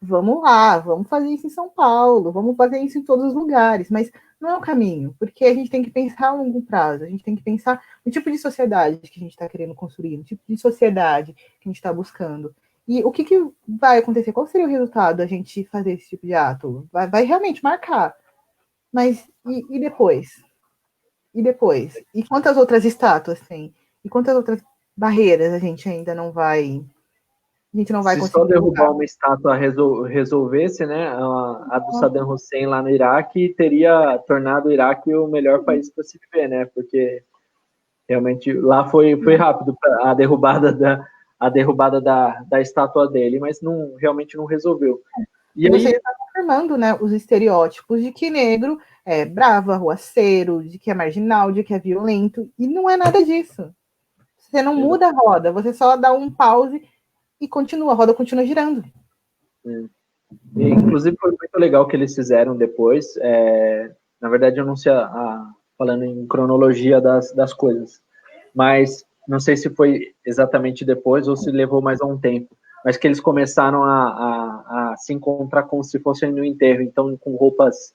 vamos lá, vamos fazer isso em São Paulo, vamos fazer isso em todos os lugares, mas não é o caminho, porque a gente tem que pensar a longo prazo, a gente tem que pensar no tipo de sociedade que a gente está querendo construir, no tipo de sociedade que a gente está buscando. E o que, que vai acontecer? Qual seria o resultado da gente fazer esse tipo de ato? Vai realmente marcar. Mas e depois? E depois? E quantas outras estátuas tem? E quantas outras barreiras a gente ainda não vai. A gente não vai Se só conseguir derrubar derrubar? uma estátua resolvesse, né, a do Saddam Hussein lá no Iraque, teria tornado o Iraque o melhor país para se viver, né? Porque realmente lá foi rápido a derrubada da estátua dele, mas não, realmente não resolveu. E E você aí, está confirmando, né, os estereótipos de que negro é bravo, arruaceiro, de que é marginal, de que é violento, e não é nada disso. Você não muda a roda, você só dá um pause e continua, a roda continua girando. e, inclusive, foi muito legal o que eles fizeram depois. Na verdade, eu não sei falando em cronologia das coisas, mas não sei se foi exatamente depois ou se levou mais a um tempo, mas que eles começaram a se encontrar como se fossem no enterro, então com roupas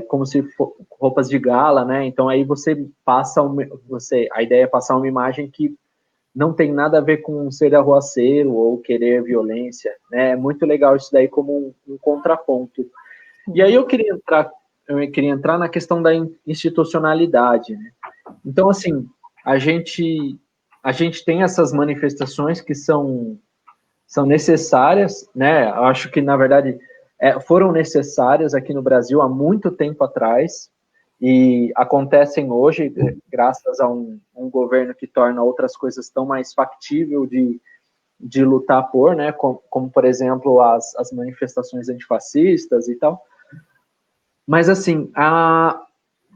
como se roupas de gala, né? Então aí você passa a ideia é passar uma imagem que não tem nada a ver com ser arruaceiro ou querer violência, né? É muito legal isso daí como um contraponto. E aí eu queria entrar na questão da institucionalidade, né? Então, assim, a gente, a gente tem essas manifestações que são necessárias, né? Eu acho que, na verdade, foram necessárias aqui no Brasil há muito tempo atrás e acontecem hoje, graças a um governo que torna outras coisas tão mais factível de lutar por, né? Como por exemplo, as manifestações antifascistas e tal. Mas, assim,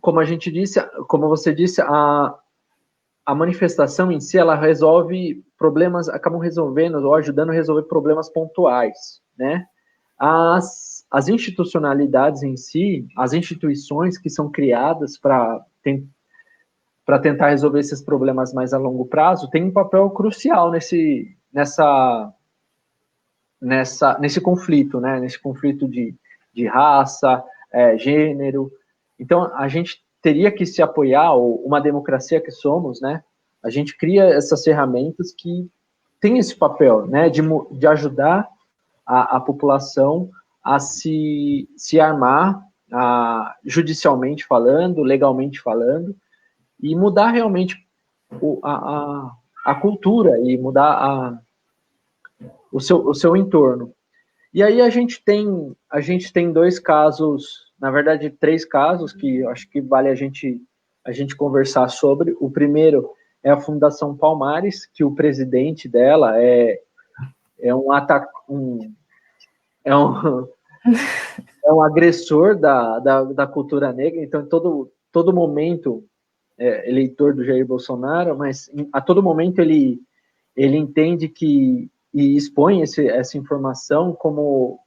como a gente disse, como você disse, a manifestação em si, ela resolve problemas, acabam resolvendo ou ajudando a resolver problemas pontuais, né? As institucionalidades em si, as instituições que são criadas para tentar resolver esses problemas mais a longo prazo, têm um papel crucial nesse conflito, né? Nesse conflito de raça, gênero. Então, a gente teria que se apoiar, ou uma democracia que somos, né? A gente cria essas ferramentas que têm esse papel, né? De ajudar a população a se armar, judicialmente falando, legalmente falando, e mudar realmente a cultura e mudar o seu entorno. E aí a gente tem dois casos, na verdade três casos que eu acho que vale a gente conversar sobre. O primeiro é a Fundação Palmares, que o presidente dela é um, é um agressor da cultura negra. Então, em todo momento, eleitor do Jair Bolsonaro, mas a todo momento ele entende que e expõe essa informação como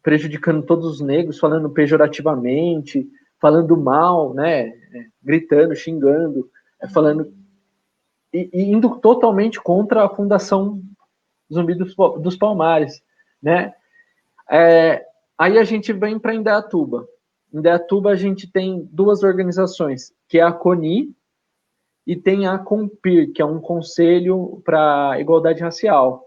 prejudicando todos os negros, falando pejorativamente, falando mal, né, gritando, xingando, falando e indo totalmente contra a Fundação Zumbi dos Palmares, né? Aí a gente vem para Indaiatuba. Em Indaiatuba a gente tem duas organizações, que é a CONI e tem a CONPIR, que é um conselho para igualdade racial.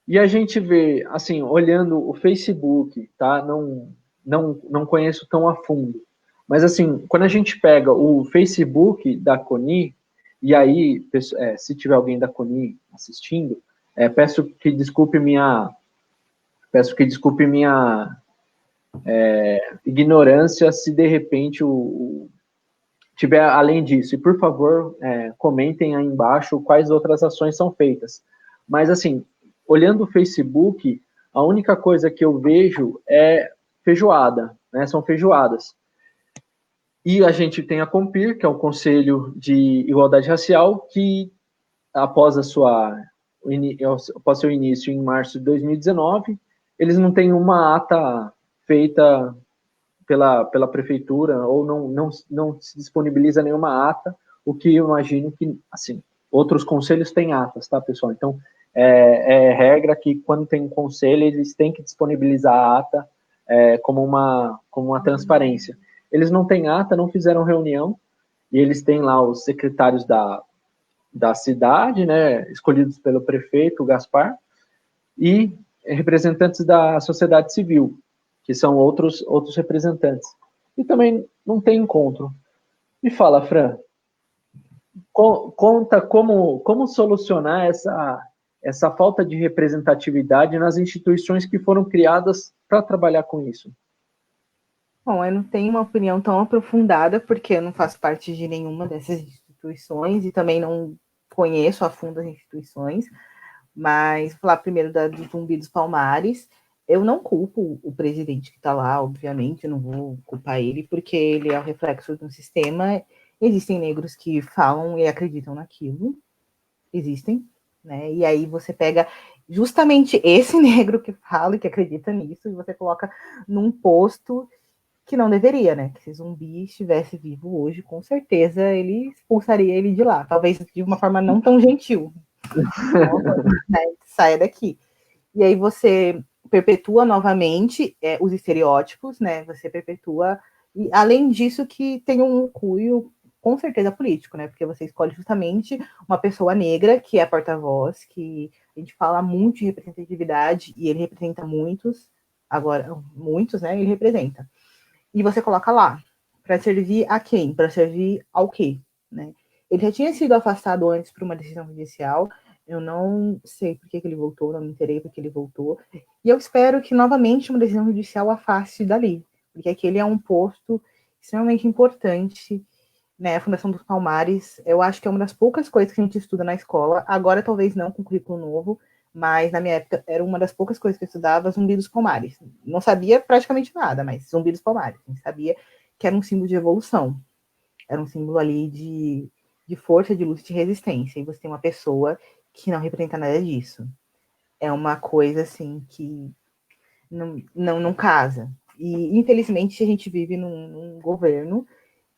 E a gente vê, assim, olhando o Facebook, tá? Não conheço tão a fundo. Mas, assim, quando a gente pega o Facebook da CONI, e aí, se tiver alguém da CONI assistindo, peço que desculpe minha ignorância se de repente tiver além disso. E, por favor, comentem aí embaixo quais outras ações são feitas. Mas, assim, olhando o Facebook, a única coisa que eu vejo é feijoada, né? São feijoadas. E a gente tem a COMPIR, que é o Conselho de Igualdade Racial, que após seu início em março de 2019, eles não têm uma ata feita pela prefeitura, ou não se disponibiliza nenhuma ata, o que eu imagino que, assim, outros conselhos têm atas, tá, pessoal? Então, é regra que quando tem um conselho, eles têm que disponibilizar a ata como uma transparência. Eles não têm ata, não fizeram reunião, e eles têm lá os secretários da cidade, né, escolhidos pelo prefeito, o Gaspar, e representantes da sociedade civil, que são outros representantes. E também não tem encontro. Me fala, Fran, conta como solucionar essa falta de representatividade nas instituições que foram criadas para trabalhar com isso. Bom, eu não tenho uma opinião tão aprofundada, porque eu não faço parte de nenhuma dessas instituições e também não conheço a fundo as instituições, mas vou falar primeiro do Zumbi dos Palmares. Eu não culpo o presidente que está lá, obviamente, eu não vou culpar ele, porque ele é o reflexo de um sistema. Existem negros que falam e acreditam naquilo, existem, né? E aí você pega justamente esse negro que fala e que acredita nisso, e você coloca num posto que não deveria, né? Que se Zumbi estivesse vivo hoje, com certeza ele expulsaria ele de lá, talvez de uma forma não tão gentil. Né? Saia daqui. E aí você perpetua novamente os estereótipos, né? Você perpetua, e além disso que tem um cunho com certeza político, né? Porque você escolhe justamente uma pessoa negra que é porta-voz, que a gente fala muito de representatividade e ele representa muitos, agora muitos, né? Ele representa. E você coloca lá para servir a quem? Para servir ao quê, né? Ele já tinha sido afastado antes por uma decisão judicial. Eu não sei por que ele voltou, não me interei por que ele voltou. E eu espero que novamente uma decisão judicial afaste dali, porque aquele é um posto extremamente importante, né? A Fundação dos Palmares, eu acho que é uma das poucas coisas que a gente estuda na escola. Agora talvez não com currículo novo, mas na minha época era uma das poucas coisas que eu estudava, Zumbi dos Palmares. Não sabia praticamente nada, mas Zumbi dos Palmares. A gente sabia que era um símbolo de evolução, era um símbolo ali de força, de luta, de resistência. E você tem uma pessoa que não representa nada disso. É uma coisa assim que não casa. E infelizmente a gente vive num governo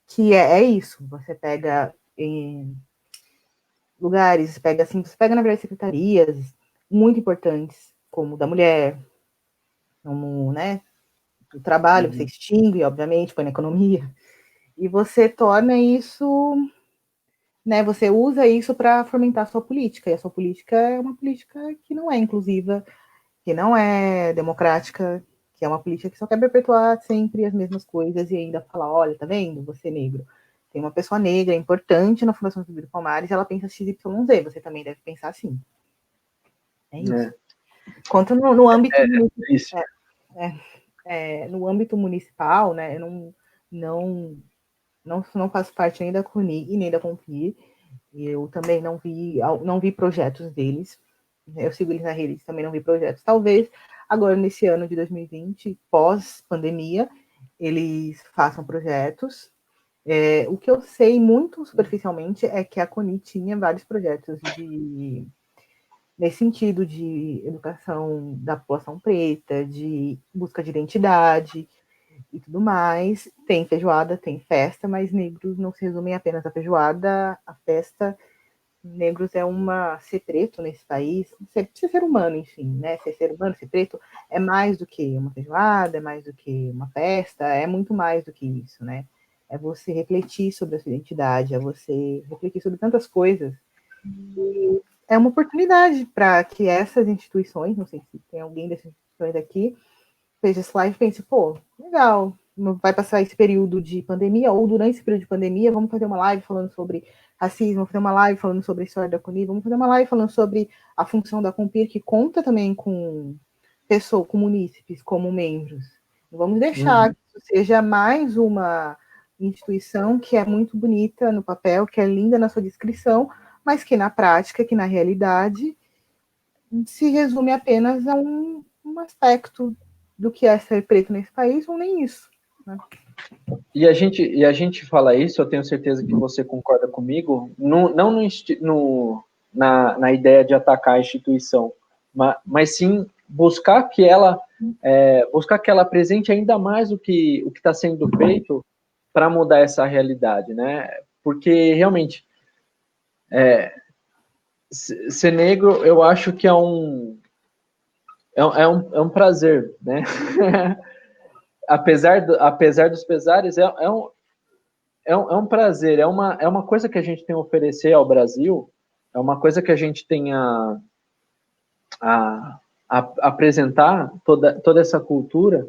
que é isso. Você pega em lugares, pega assim, você pega na verdade secretarias muito importantes, como da mulher, como, né, do trabalho, você extingue, obviamente, põe na economia, e você torna isso, né, você usa isso para fomentar a sua política, e a sua política é uma política que não é inclusiva, que não é democrática, que é uma política que só quer perpetuar sempre as mesmas coisas e ainda falar, olha, tá vendo, você é negro. Tem uma pessoa negra importante na Fundação Zumbi dos Palmares, ela pensa XYZ, você também deve pensar assim. É isso. Quanto no âmbito no âmbito municipal, né, eu não faço parte nem da CUNI e nem da CONFIR. Eu também não vi projetos deles. Eu sigo eles na rede, também não vi projetos. Talvez agora, nesse ano de 2020, pós-pandemia, eles façam projetos. O que eu sei muito superficialmente é que a CONI tinha vários projetos nesse sentido de educação da população preta, de busca de identidade e tudo mais. Tem feijoada, tem festa, mas negros não se resumem apenas à feijoada, a festa. Negros é ser preto nesse país, ser humano, enfim, né? Ser humano, ser preto é mais do que uma feijoada, é mais do que uma festa, é muito mais do que isso, né? É você refletir sobre a sua identidade, é você refletir sobre tantas coisas. E é uma oportunidade para que essas instituições, não sei se tem alguém dessas instituições aqui, veja esse live e pense, pô, legal, vai passar esse período de pandemia, ou durante esse período de pandemia, vamos fazer uma live falando sobre racismo, vamos fazer uma live falando sobre a história da CUNI, vamos fazer uma live falando sobre a função da CONPIR, que conta também com pessoas, com munícipes como membros. Vamos deixar que isso seja mais uma instituição que é muito bonita no papel, que é linda na sua descrição, mas que na prática, que na realidade, se resume apenas a um aspecto do que é ser preto nesse país, ou nem isso. Né? E a gente fala isso, eu tenho certeza que você concorda comigo, não na ideia de atacar a instituição, mas sim buscar que ela buscar que ela apresente ainda mais o que está sendo feito para mudar essa realidade, né? Porque realmente ser negro, eu acho que é um prazer, né? apesar dos pesares, é um prazer, é uma coisa que a gente tem a oferecer ao Brasil, é uma coisa que a gente tem a apresentar toda essa cultura.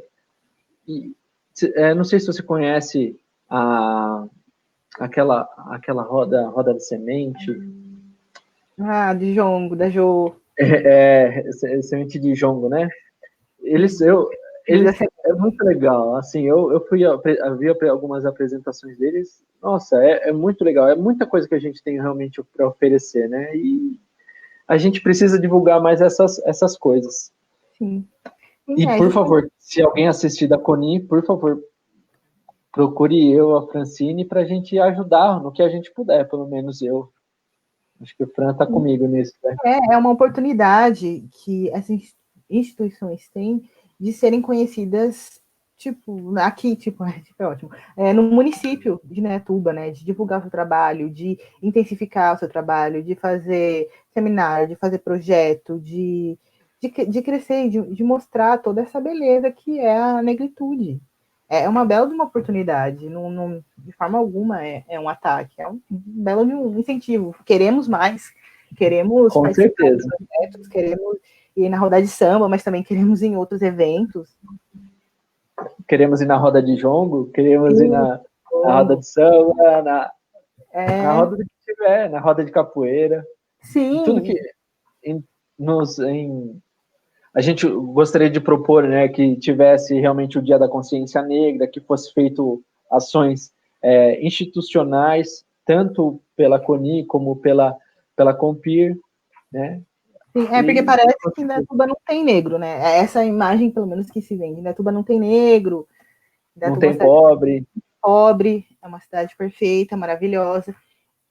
E, não sei se você conhece aquela roda de semente. Ah, de jongo, da Jo. Semente de jongo, né? Eles é muito legal. Assim, eu vi algumas apresentações deles. Nossa, é muito legal. É muita coisa que a gente tem realmente para oferecer, né? E a gente precisa divulgar mais essas coisas. Sim. E, por favor, se alguém assistir da Coni, por favor, procure eu, a Francine, para a gente ajudar no que a gente puder, pelo menos eu. Acho que o Fran está comigo nisso. Né? É uma oportunidade que essas instituições têm de serem conhecidas, tipo, aqui, tipo, é ótimo, no município de Indaiatuba, né, de divulgar o seu trabalho, de intensificar o seu trabalho, de fazer seminário, de fazer projeto, de crescer, de mostrar toda essa beleza que é a negritude. É uma bela de uma oportunidade, de forma alguma é um ataque, é um belo de um incentivo. Queremos mais, queremos com participar certeza. de projetos, queremos ir na roda de samba, mas também queremos ir em outros eventos. Queremos ir na roda de jongo, queremos ir na roda de samba, na roda do que tiver, na roda de capoeira. Sim. Tudo que a gente gostaria de propor, né, que tivesse realmente o Dia da Consciência Negra, que fosse feito ações institucionais, tanto pela CONI como pela Compir, né? Sim, porque parece que Indaiatuba não tem negro, né? Essa imagem, pelo menos, que se vende. Indaiatuba não tem negro. Não tem pobre. Pobre, é uma cidade perfeita, maravilhosa.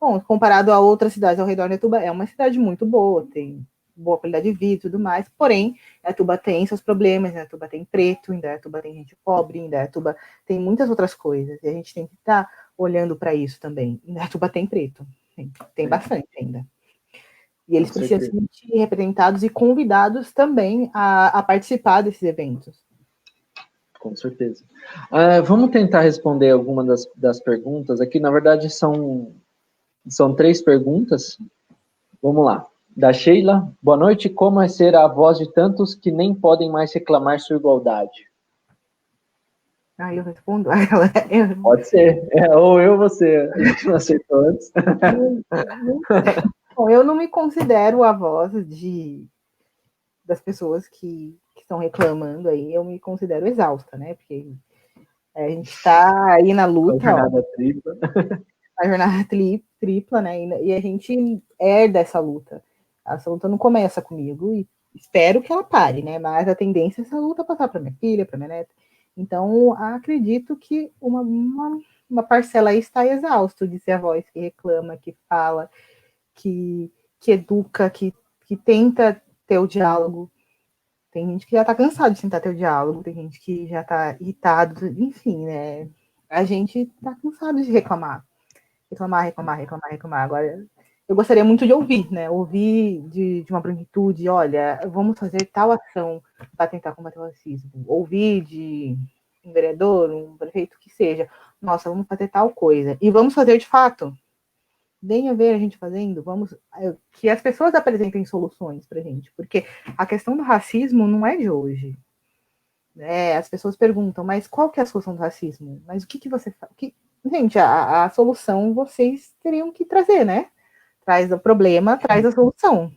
Bom, comparado a outras cidades ao redor de Indaiatuba, é uma cidade muito boa, tem boa qualidade de vida e tudo mais, porém, Indaiatuba tem seus problemas, Indaiatuba tem preto, Indaiatuba tem gente pobre, Indaiatuba tem muitas outras coisas, e a gente tem que estar olhando para isso também. Indaiatuba tem preto, tem bastante ainda. E eles precisam se sentir representados e convidados também a participar desses eventos. Com certeza. Vamos tentar responder alguma das perguntas aqui. Na verdade, são 3 perguntas. Vamos lá. Da Sheila. Boa noite. Como é ser a voz de tantos que nem podem mais reclamar sua igualdade? Eu respondo a ela. Pode ser. Ou eu, você. A gente não aceitou antes. Bom, eu não me considero a voz das pessoas que estão reclamando aí. Eu me considero exausta, né? Porque a gente está aí na luta. A jornada tripla. A jornada tripla, né? E a gente herda essa luta. Essa luta não começa comigo e espero que ela pare, né? Mas a tendência é essa luta passar para minha filha, para minha neta. Então, acredito que uma parcela aí está exausto de ser a voz que reclama, que fala, que educa, que tenta ter o diálogo. Tem gente que já está cansado de tentar ter o diálogo, tem gente que já está irritado, enfim, né? A gente está cansado de reclamar. Reclamar. Agora, eu gostaria muito de ouvir, né? Ouvir de uma branquitude, olha, vamos fazer tal ação para tentar combater o racismo. Ouvir de um vereador, um prefeito, que seja. Nossa, vamos fazer tal coisa. E vamos fazer de fato. Venha ver a gente fazendo, que as pessoas apresentem soluções para a gente, porque a questão do racismo não é de hoje. Né? As pessoas perguntam, mas qual que é a solução do racismo? Mas o que você faz? Gente, a solução vocês teriam que trazer, né? Traz o problema, traz a solução.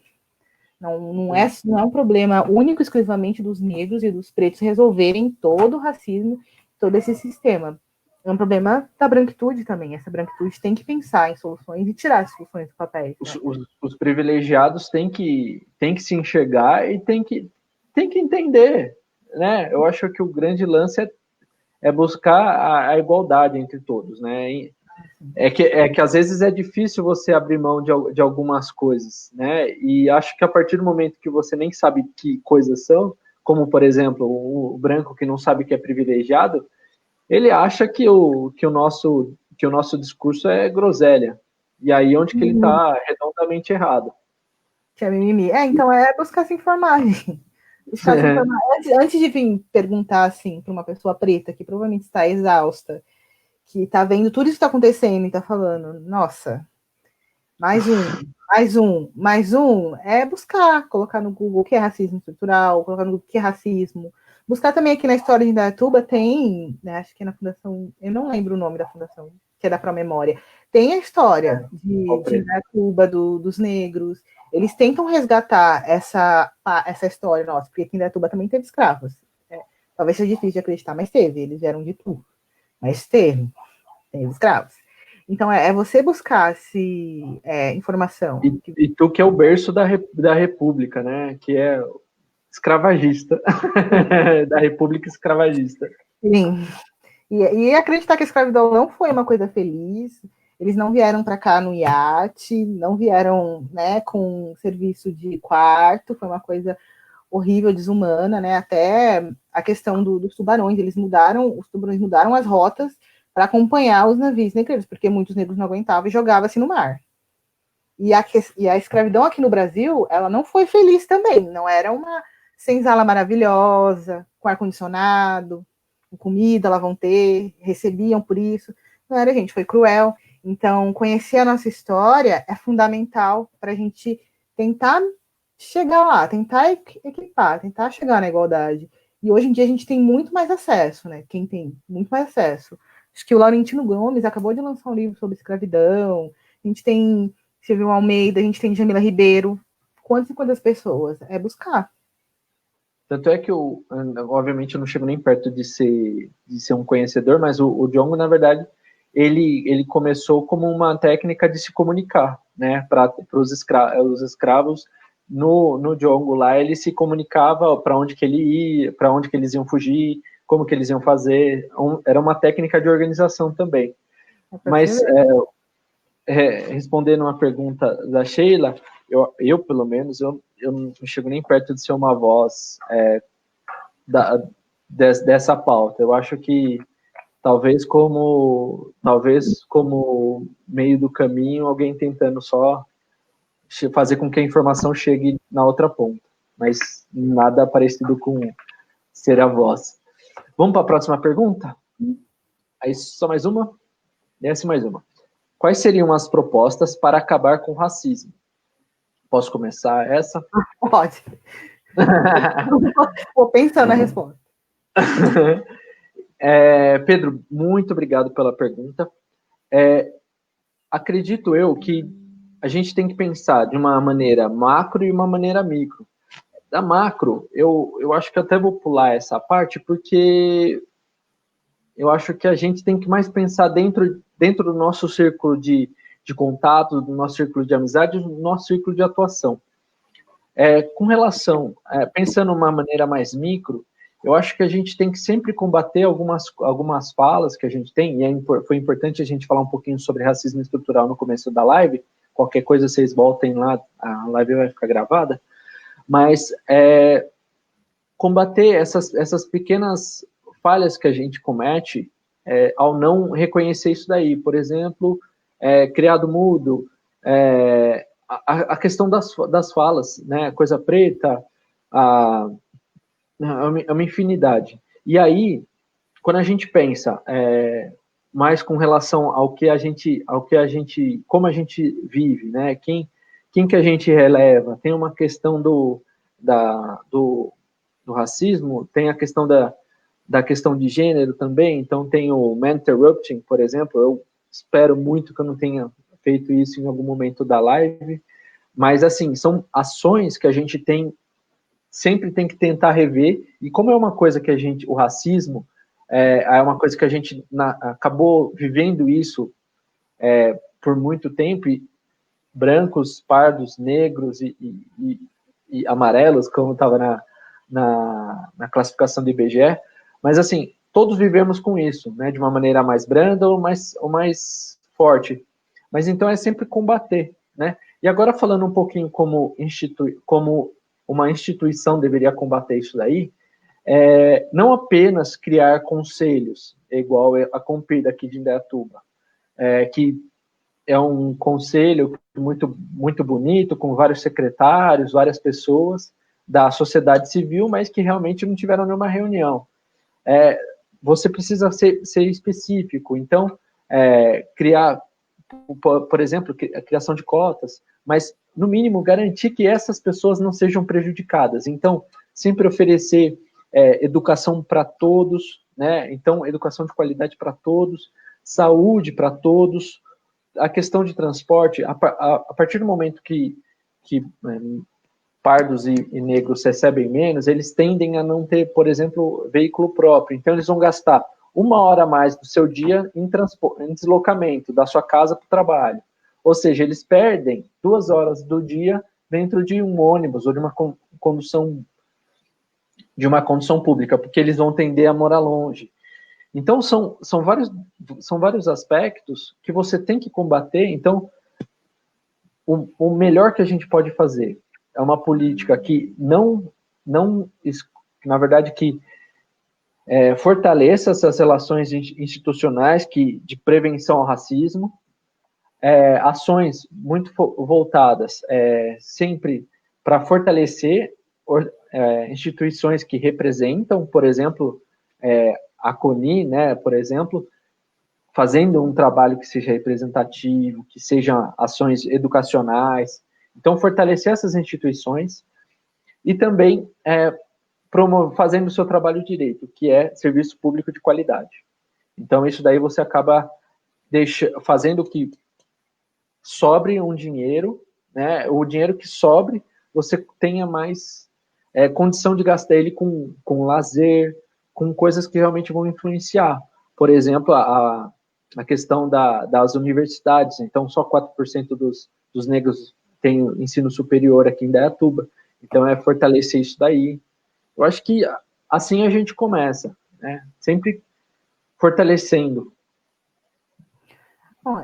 Não é um problema único, exclusivamente dos negros e dos pretos resolverem todo o racismo, todo esse sistema. É um problema da branquitude também. Essa branquitude tem que pensar em soluções e tirar as soluções do papel. Né? Os privilegiados têm que se enxergar e têm que entender. Né? Eu acho que o grande lance é buscar a igualdade entre todos. Né? É que às vezes é difícil você abrir mão de algumas coisas. Né? E acho que a partir do momento que você nem sabe que coisas são, como, por exemplo, o branco que não sabe que é privilegiado, ele acha que o nosso discurso é groselha. E aí onde que ele está redondamente errado. Que é mimimi. Então é buscar se informar, gente. Buscar se informar. Antes de vir perguntar assim para uma pessoa preta que provavelmente está exausta, que está vendo tudo isso que está acontecendo e está falando, nossa, mais um, é buscar, colocar no Google o que é racismo estrutural, colocar no Google o que é racismo. Buscar também aqui na história de Indaiatuba tem, né, acho que é na fundação, eu não lembro o nome da fundação, que é da Pró-Memória, tem a história de Indaiatuba, dos negros. Eles tentam resgatar essa história nossa, porque aqui em Indaiatuba também teve escravos. Talvez seja difícil de acreditar, mas teve, eles vieram de tudo. Mas teve escravos. Então, é você buscar informação. E tu que é o berço da República, né? Que é escravagista. Da República escravagista. Sim. E acreditar que a escravidão não foi uma coisa feliz. Eles não vieram para cá no iate, não vieram, né, com serviço de quarto, foi uma coisa horrível, desumana, né? Até a questão dos tubarões, os tubarões mudaram as rotas para acompanhar os navios negreiros, porque muitos negros não aguentavam e jogavam-se no mar. E a escravidão aqui no Brasil, ela não foi feliz também, não era uma senzala maravilhosa, com ar-condicionado, com comida, lá vão ter, recebiam por isso. Não era, gente, foi cruel. Então, conhecer a nossa história é fundamental para a gente tentar chegar lá, tentar equipar, tentar chegar na igualdade. E hoje em dia a gente tem muito mais acesso, né? Quem tem muito mais acesso. Acho que o Laurentino Gomes acabou de lançar um livro sobre escravidão. A gente tem Silvio Almeida, a gente tem Jamila Ribeiro. Quantas e quantas pessoas? É buscar. Tanto é que obviamente, eu não chego nem perto de ser um conhecedor, mas o Djongo, na verdade, ele começou como uma técnica de se comunicar, né? Para os escravos no Djongo lá, ele se comunicava para onde que ele ia, para onde que eles iam fugir, como que eles iam fazer. Era uma técnica de organização também. Mas respondendo uma pergunta da Sheila, eu pelo menos, eu não chego nem perto de ser uma voz dessa pauta. Eu acho que talvez como meio do caminho, alguém tentando só fazer com que a informação chegue na outra ponta, mas nada parecido com ser a voz. Vamos para a próxima pergunta? Aí só mais uma? Desce mais uma. Quais seriam as propostas para acabar com o racismo? Posso começar essa? Pode. Vou pensar na resposta. Pedro, muito obrigado pela pergunta. Acredito eu que a gente tem que pensar de uma maneira macro e uma maneira micro. Da macro, eu acho que até vou pular essa parte, porque eu acho que a gente tem que mais pensar dentro do nosso círculo de contato, do nosso círculo de amizade, do nosso círculo de atuação. Com relação, pensando de uma maneira mais micro, eu acho que a gente tem que sempre combater algumas falas que a gente tem, e foi importante a gente falar um pouquinho sobre racismo estrutural no começo da live. Qualquer coisa vocês voltem lá, a live vai ficar gravada, mas combater essas pequenas falhas que a gente comete ao não reconhecer isso daí. Por exemplo, criado mudo, a questão das falas, né? Coisa preta, é uma infinidade. E aí, quando a gente pensa mais com relação ao que a gente, como a gente vive, né? Quem que a gente releva? Tem uma questão do racismo, tem a questão da questão de gênero também. Então tem o man interrupting, por exemplo. Eu espero muito que eu não tenha feito isso em algum momento da live, mas assim, são ações que a gente sempre tem que tentar rever. E como é uma coisa que o racismo é uma coisa que a gente acabou vivendo isso por muito tempo, e brancos, pardos, negros e amarelos, como estava na classificação do IBGE, mas assim, todos vivemos com isso, né, de uma maneira mais branda ou mais forte. Mas então é sempre combater, né? E agora falando um pouquinho como uma instituição deveria combater isso daí, não apenas criar conselhos, igual a Compir aqui de Indaiatuba, que é um conselho muito, muito bonito, com vários secretários, várias pessoas da sociedade civil, mas que realmente não tiveram nenhuma reunião. Você precisa ser específico, então, criar, por exemplo, a criação de cotas, mas, no mínimo, garantir que essas pessoas não sejam prejudicadas. Então, sempre oferecer educação para todos, né? Então, educação de qualidade para todos, saúde para todos, a questão de transporte, a partir do momento que pardos e negros recebem menos, eles tendem a não ter, por exemplo, veículo próprio. Então, eles vão gastar 1 hora a mais do seu dia em deslocamento da sua casa para o trabalho. Ou seja, eles perdem 2 horas do dia dentro de um ônibus ou de uma condução pública, porque eles vão tender a morar longe. Então, são vários aspectos que você tem que combater. Então, o melhor que a gente pode fazer é uma política que na verdade, que fortaleça essas relações institucionais de prevenção ao racismo, ações muito voltadas sempre para fortalecer instituições que representam, por exemplo, a CONI, né, por exemplo, fazendo um trabalho que seja representativo, que sejam ações educacionais. Então, fortalecer essas instituições e também fazendo o seu trabalho direito, que é serviço público de qualidade. Então, isso daí você acaba fazendo que sobre um dinheiro, né? O dinheiro que sobre, você tenha mais condição de gastar ele com lazer, com coisas que realmente vão influenciar. Por exemplo, a questão das universidades. Então, só 4% dos negros têm ensino superior aqui em Indaiatuba. Então, fortalecer isso daí. Eu acho que assim a gente começa, né? Sempre fortalecendo. Bom,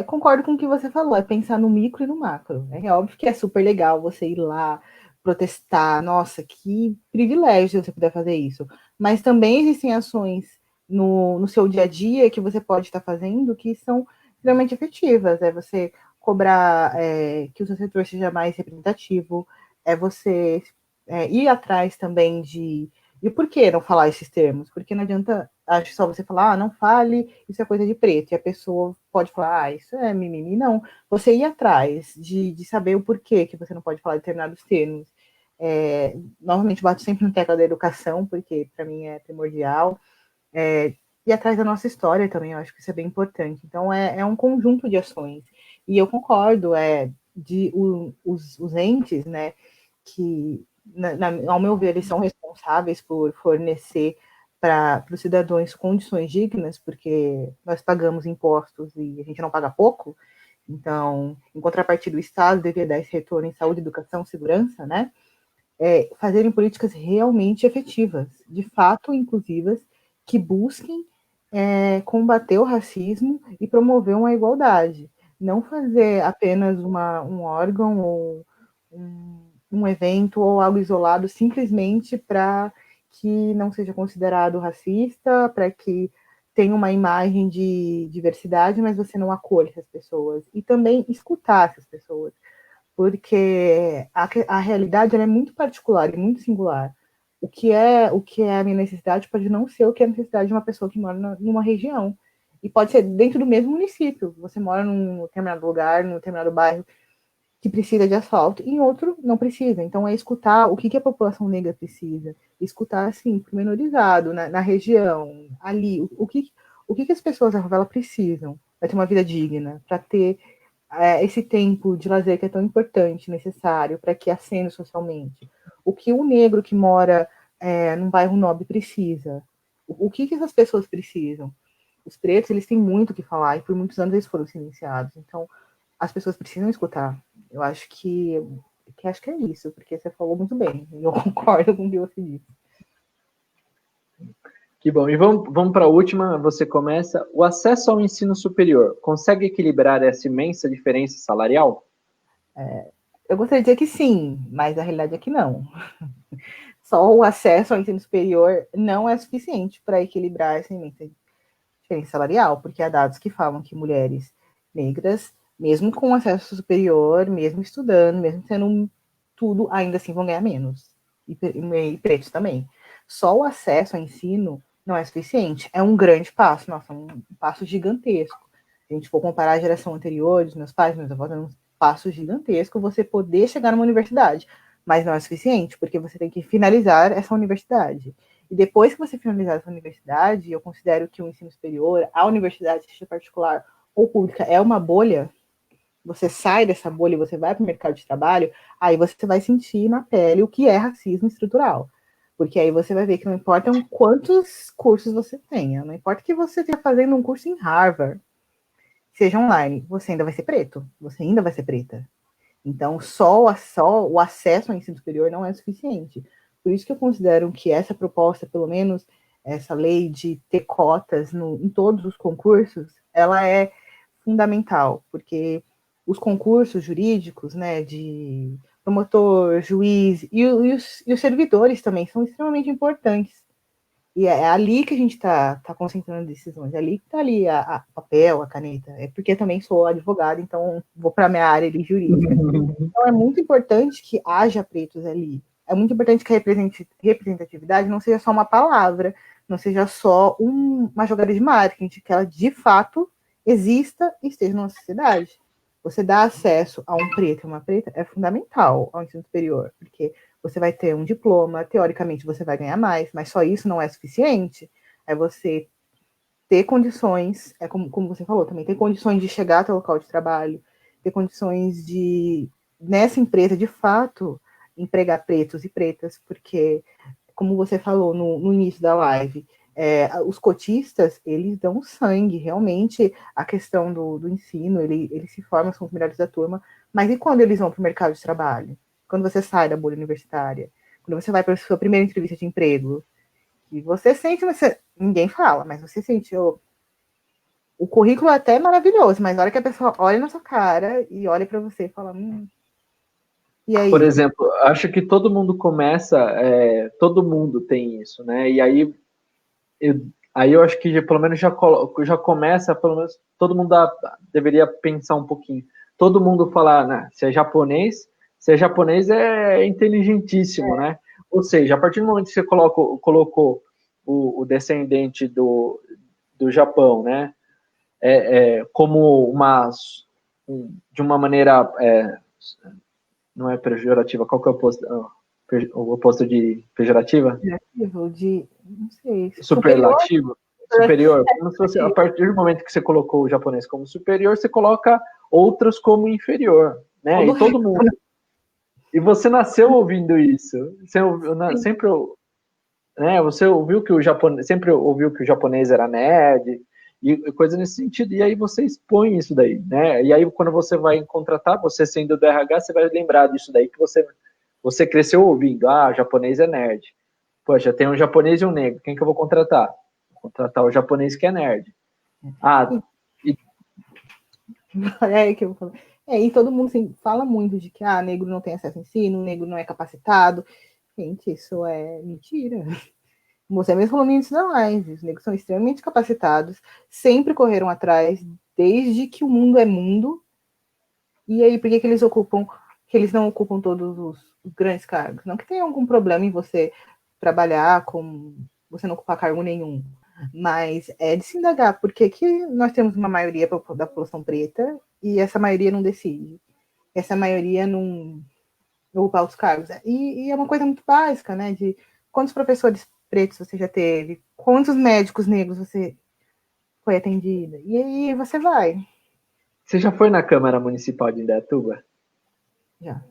concordo com o que você falou, pensar no micro e no macro. É óbvio que é super legal você ir lá protestar, nossa, que privilégio você puder fazer isso. Mas também existem ações no seu dia a dia que você pode estar fazendo que são extremamente efetivas. É você cobrar que o seu setor seja mais representativo, é você ir atrás também de... E por que não falar esses termos? Porque não adianta, acho só você falar, não fale, isso é coisa de preto, e a pessoa pode falar, isso é mimimi. Não, você ir atrás de saber o porquê que você não pode falar determinados termos. Novamente, bato sempre no tecla da educação, porque para mim é primordial. E atrás da nossa história também, eu acho que isso é bem importante. Então, é um conjunto de ações. E eu concordo, os entes, né, que, ao meu ver, eles são responsáveis por fornecer para os cidadãos condições dignas, porque nós pagamos impostos e a gente não paga pouco. Então, em contrapartida, o Estado deveria dar esse retorno em saúde, educação, segurança, né? Fazerem políticas realmente efetivas, de fato inclusivas, que busquem combater o racismo e promover uma igualdade. Não fazer apenas um órgão ou um evento ou algo isolado simplesmente para que não seja considerado racista, para que tenha uma imagem de diversidade, mas você não acolhe essas pessoas. E também escutar essas pessoas, porque a realidade ela é muito particular e muito singular. O que é a minha necessidade pode não ser o que é a necessidade de uma pessoa que mora numa região. E pode ser dentro do mesmo município. Você mora num determinado lugar, num determinado bairro que precisa de asfalto, e em outro não precisa. Então, é escutar o que a população negra precisa. Escutar, assim, pormenorizado, na região, ali, o que as pessoas da favela precisam para ter uma vida digna, para ter esse tempo de lazer que é tão importante, necessário, para que acene socialmente. O que o negro que mora num bairro nobre precisa. O que essas pessoas precisam. Os pretos, eles têm muito o que falar, e por muitos anos eles foram silenciados. Então, as pessoas precisam escutar. Eu acho que é isso, porque você falou muito bem, e eu concordo com o que você disse. Que bom. E vamos para a última, você começa. O acesso ao ensino superior consegue equilibrar essa imensa diferença salarial? Eu gostaria de dizer que sim, mas a realidade é que não. Só o acesso ao ensino superior não é suficiente para equilibrar essa imensa diferença salarial, porque há dados que falam que mulheres negras, mesmo com acesso superior, mesmo estudando, mesmo tendo tudo, ainda assim vão ganhar menos. E pretos também. Só o acesso ao ensino não é suficiente. É um grande passo, nossa, um passo gigantesco. Se a gente for comparar a geração anterior, os meus pais, meus avós, é um passo gigantesco você poder chegar numa universidade. Mas não é suficiente, porque você tem que finalizar essa universidade. E depois que você finalizar essa universidade, eu considero que o ensino superior, a universidade, seja particular ou pública, é uma bolha. Você sai dessa bolha e você vai para o mercado de trabalho, aí você vai sentir na pele o que é racismo estrutural. Porque aí você vai ver que não importa quantos cursos você tenha, não importa que você esteja fazendo um curso em Harvard, seja online, você ainda vai ser preto, você ainda vai ser preta. Então, só o acesso ao ensino superior não é suficiente. Por isso que eu considero que essa proposta, pelo menos essa lei de ter cotas em todos os concursos, ela é fundamental, porque os concursos jurídicos, né, de promotor, juiz e os servidores também são extremamente importantes. E é ali que a gente está concentrando decisões, é ali que está ali a papel, a caneta. É porque eu também sou advogada, então vou para a minha área ali, jurídica. Então é muito importante que haja pretos ali. É muito importante que a representatividade não seja só uma palavra, não seja só uma jogada de marketing, que ela de fato exista e esteja na sociedade. Você dar acesso a um preto e uma preta é fundamental ao ensino superior, porque você vai ter um diploma, teoricamente você vai ganhar mais, mas só isso não é suficiente. É você ter condições, como você falou, também ter condições de chegar até o local de trabalho, ter condições de, nessa empresa, de fato, empregar pretos e pretas, porque, como você falou no início da live, os cotistas, eles dão sangue, realmente, a questão do ensino, eles se formam, são os melhores da turma, mas e quando eles vão para o mercado de trabalho? Quando você sai da bolha universitária? Quando você vai para a sua primeira entrevista de emprego? E você sente, ninguém fala, mas você sente, o currículo é até maravilhoso, mas na hora que a pessoa olha na sua cara e olha para você e fala, e aí? Por exemplo, acho que todo mundo começa, todo mundo tem isso, né? E aí eu acho que pelo menos já começa, pelo menos todo mundo deveria pensar um pouquinho. Todo mundo falar, né? Se é japonês é inteligentíssimo, né? Ou seja, a partir do momento que você colocou o descendente do Japão, né? Como de uma maneira não é pejorativa, qual que é o oposto de pejorativa? Não sei. Superlativo? Superior. Como se fosse, a partir do momento que você colocou o japonês como superior, você coloca outros como inferior, né? E todo mundo. E você nasceu ouvindo isso. Você sempre, né? Você ouviu que o japonês, sempre ouviu que o japonês era nerd e coisa nesse sentido. E aí você expõe isso daí, né? E aí quando você vai contratar, você sendo do RH, você vai lembrar disso daí que você cresceu ouvindo. Ah, japonês é nerd. Poxa, tem um japonês e um negro. Quem que eu vou contratar? Vou contratar o japonês que é nerd. Que eu falo. E todo mundo assim, fala muito de que negro não tem acesso ao ensino, negro não é capacitado. Gente, isso é mentira. Você mesmo falou nisso da live. Os negros são extremamente capacitados, sempre correram atrás, desde que o mundo é mundo. E aí, por que eles não ocupam todos os grandes cargos? Não que tenha algum problema em você trabalhar com você não ocupar cargo nenhum, mas é de se indagar por que nós temos uma maioria da população preta e essa maioria não decide, essa maioria não ocupar os cargos. E é uma coisa muito básica, né? De quantos professores pretos você já teve, quantos médicos negros você foi atendida, e aí você vai. Você já foi na Câmara Municipal de Indaiatuba? Já.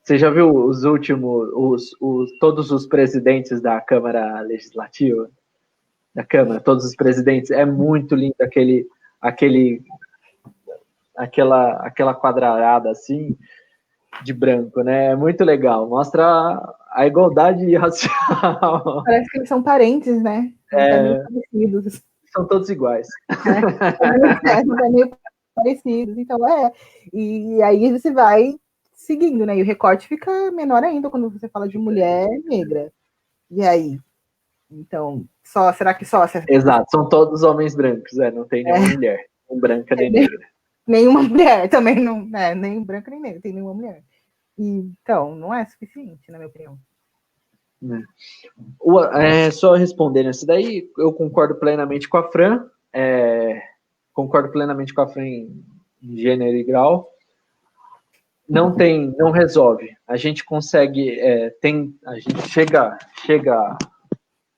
Você já viu os últimos, todos os presidentes da Câmara Legislativa? Da Câmara, todos os presidentes? É muito lindo aquela quadrada assim, de branco, né? É muito legal. Mostra a igualdade racial. Parece que eles são parentes, né? Meio parecidos. São todos iguais. São meio parecidos. Então, e aí você vai seguindo, né? E o recorte fica menor ainda quando você fala de mulher negra. E aí? Então, será que só? Exato, são todos homens brancos, não tem nenhuma mulher, nem branca nem negra. Nenhuma mulher também não, nem branca nem negra, tem nenhuma mulher. Então, não é suficiente, na minha opinião. Só respondendo isso daí, eu concordo plenamente com a Fran, em gênero e grau. Não resolve. A gente consegue, a gente chega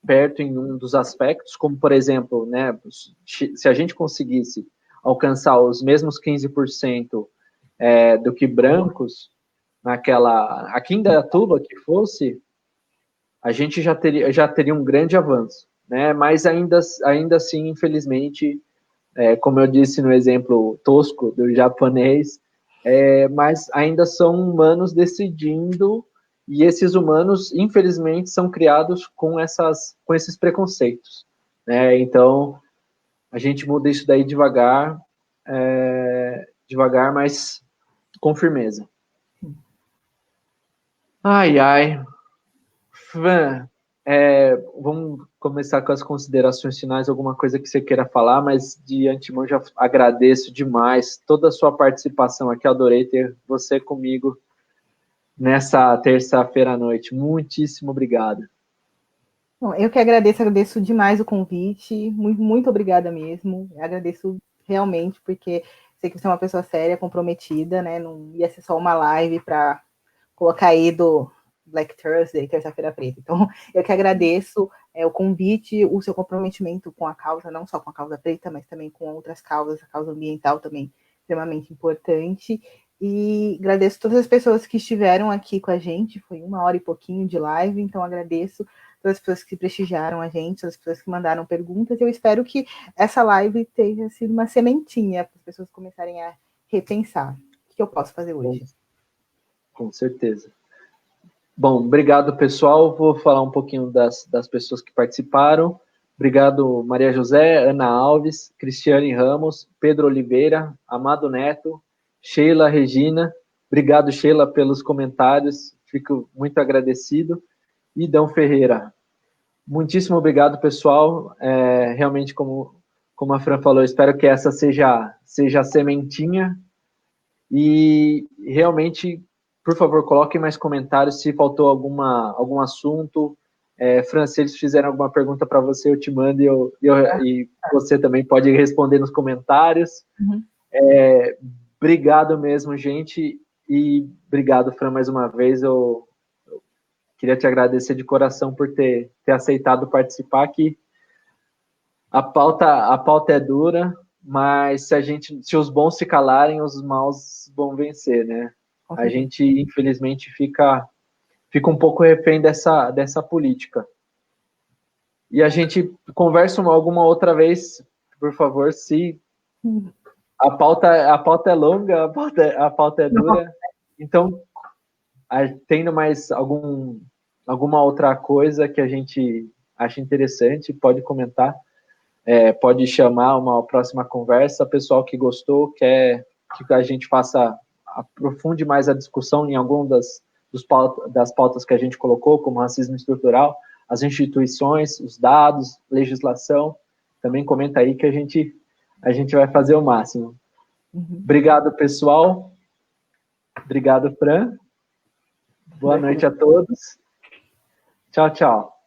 perto em um dos aspectos, como por exemplo, né, se a gente conseguisse alcançar os mesmos 15% do que brancos, aqui em Indaiatuba que fosse, a gente já teria um grande avanço, né? Mas ainda assim, infelizmente, como eu disse no exemplo tosco do japonês, mas ainda são humanos decidindo, e esses humanos, infelizmente, são criados com esses preconceitos, né? Então, a gente muda isso daí devagar, mas com firmeza. Ai. Fran, vamos começar com as considerações finais, alguma coisa que você queira falar, mas de antemão já agradeço demais toda a sua participação aqui, adorei ter você comigo nessa terça-feira à noite. Muitíssimo obrigado. Bom, eu que agradeço demais o convite, muito, muito obrigada mesmo, eu agradeço realmente, porque sei que você é uma pessoa séria, comprometida, né, não ia ser só uma live para colocar aí do Black Thursday, terça-feira preta. Então, eu que agradeço o convite, o seu comprometimento com a causa, não só com a causa preta, mas também com outras causas, a causa ambiental também extremamente importante. E agradeço todas as pessoas que estiveram aqui com a gente, foi 1 hora e pouquinho de live, então agradeço todas as pessoas que prestigiaram a gente, todas as pessoas que mandaram perguntas. Eu espero que essa live tenha sido uma sementinha para as pessoas começarem a repensar. O que eu posso fazer hoje? Com certeza. Bom, obrigado, pessoal. Vou falar um pouquinho das pessoas que participaram. Obrigado, Maria José, Ana Alves, Cristiane Ramos, Pedro Oliveira, Amado Neto, Sheila Regina. Obrigado, Sheila, pelos comentários. Fico muito agradecido. E Dão Ferreira. Muitíssimo obrigado, pessoal. Realmente, como a Fran falou, espero que essa seja a sementinha. E realmente, por favor, coloquem mais comentários se faltou algum assunto. Fran, se eles fizeram alguma pergunta para você, eu te mando e você também pode responder nos comentários. Uhum. Obrigado mesmo, gente. E obrigado, Fran, mais uma vez. Eu queria te agradecer de coração por ter aceitado participar aqui. A pauta é dura, mas se os bons se calarem, os maus vão vencer, né? A gente, infelizmente, fica um pouco refém dessa política. E a gente conversa alguma outra vez, por favor, se a pauta é longa, a pauta é dura. Então, tendo mais alguma outra coisa que a gente acha interessante, pode comentar. Pode chamar uma próxima conversa. Pessoal que gostou, quer que a gente aprofunde mais a discussão em algum das pautas que a gente colocou, como racismo estrutural, as instituições, os dados, legislação, também comenta aí que a gente vai fazer o máximo. Obrigado, pessoal. Obrigado, Fran. Boa noite a todos. Tchau, tchau.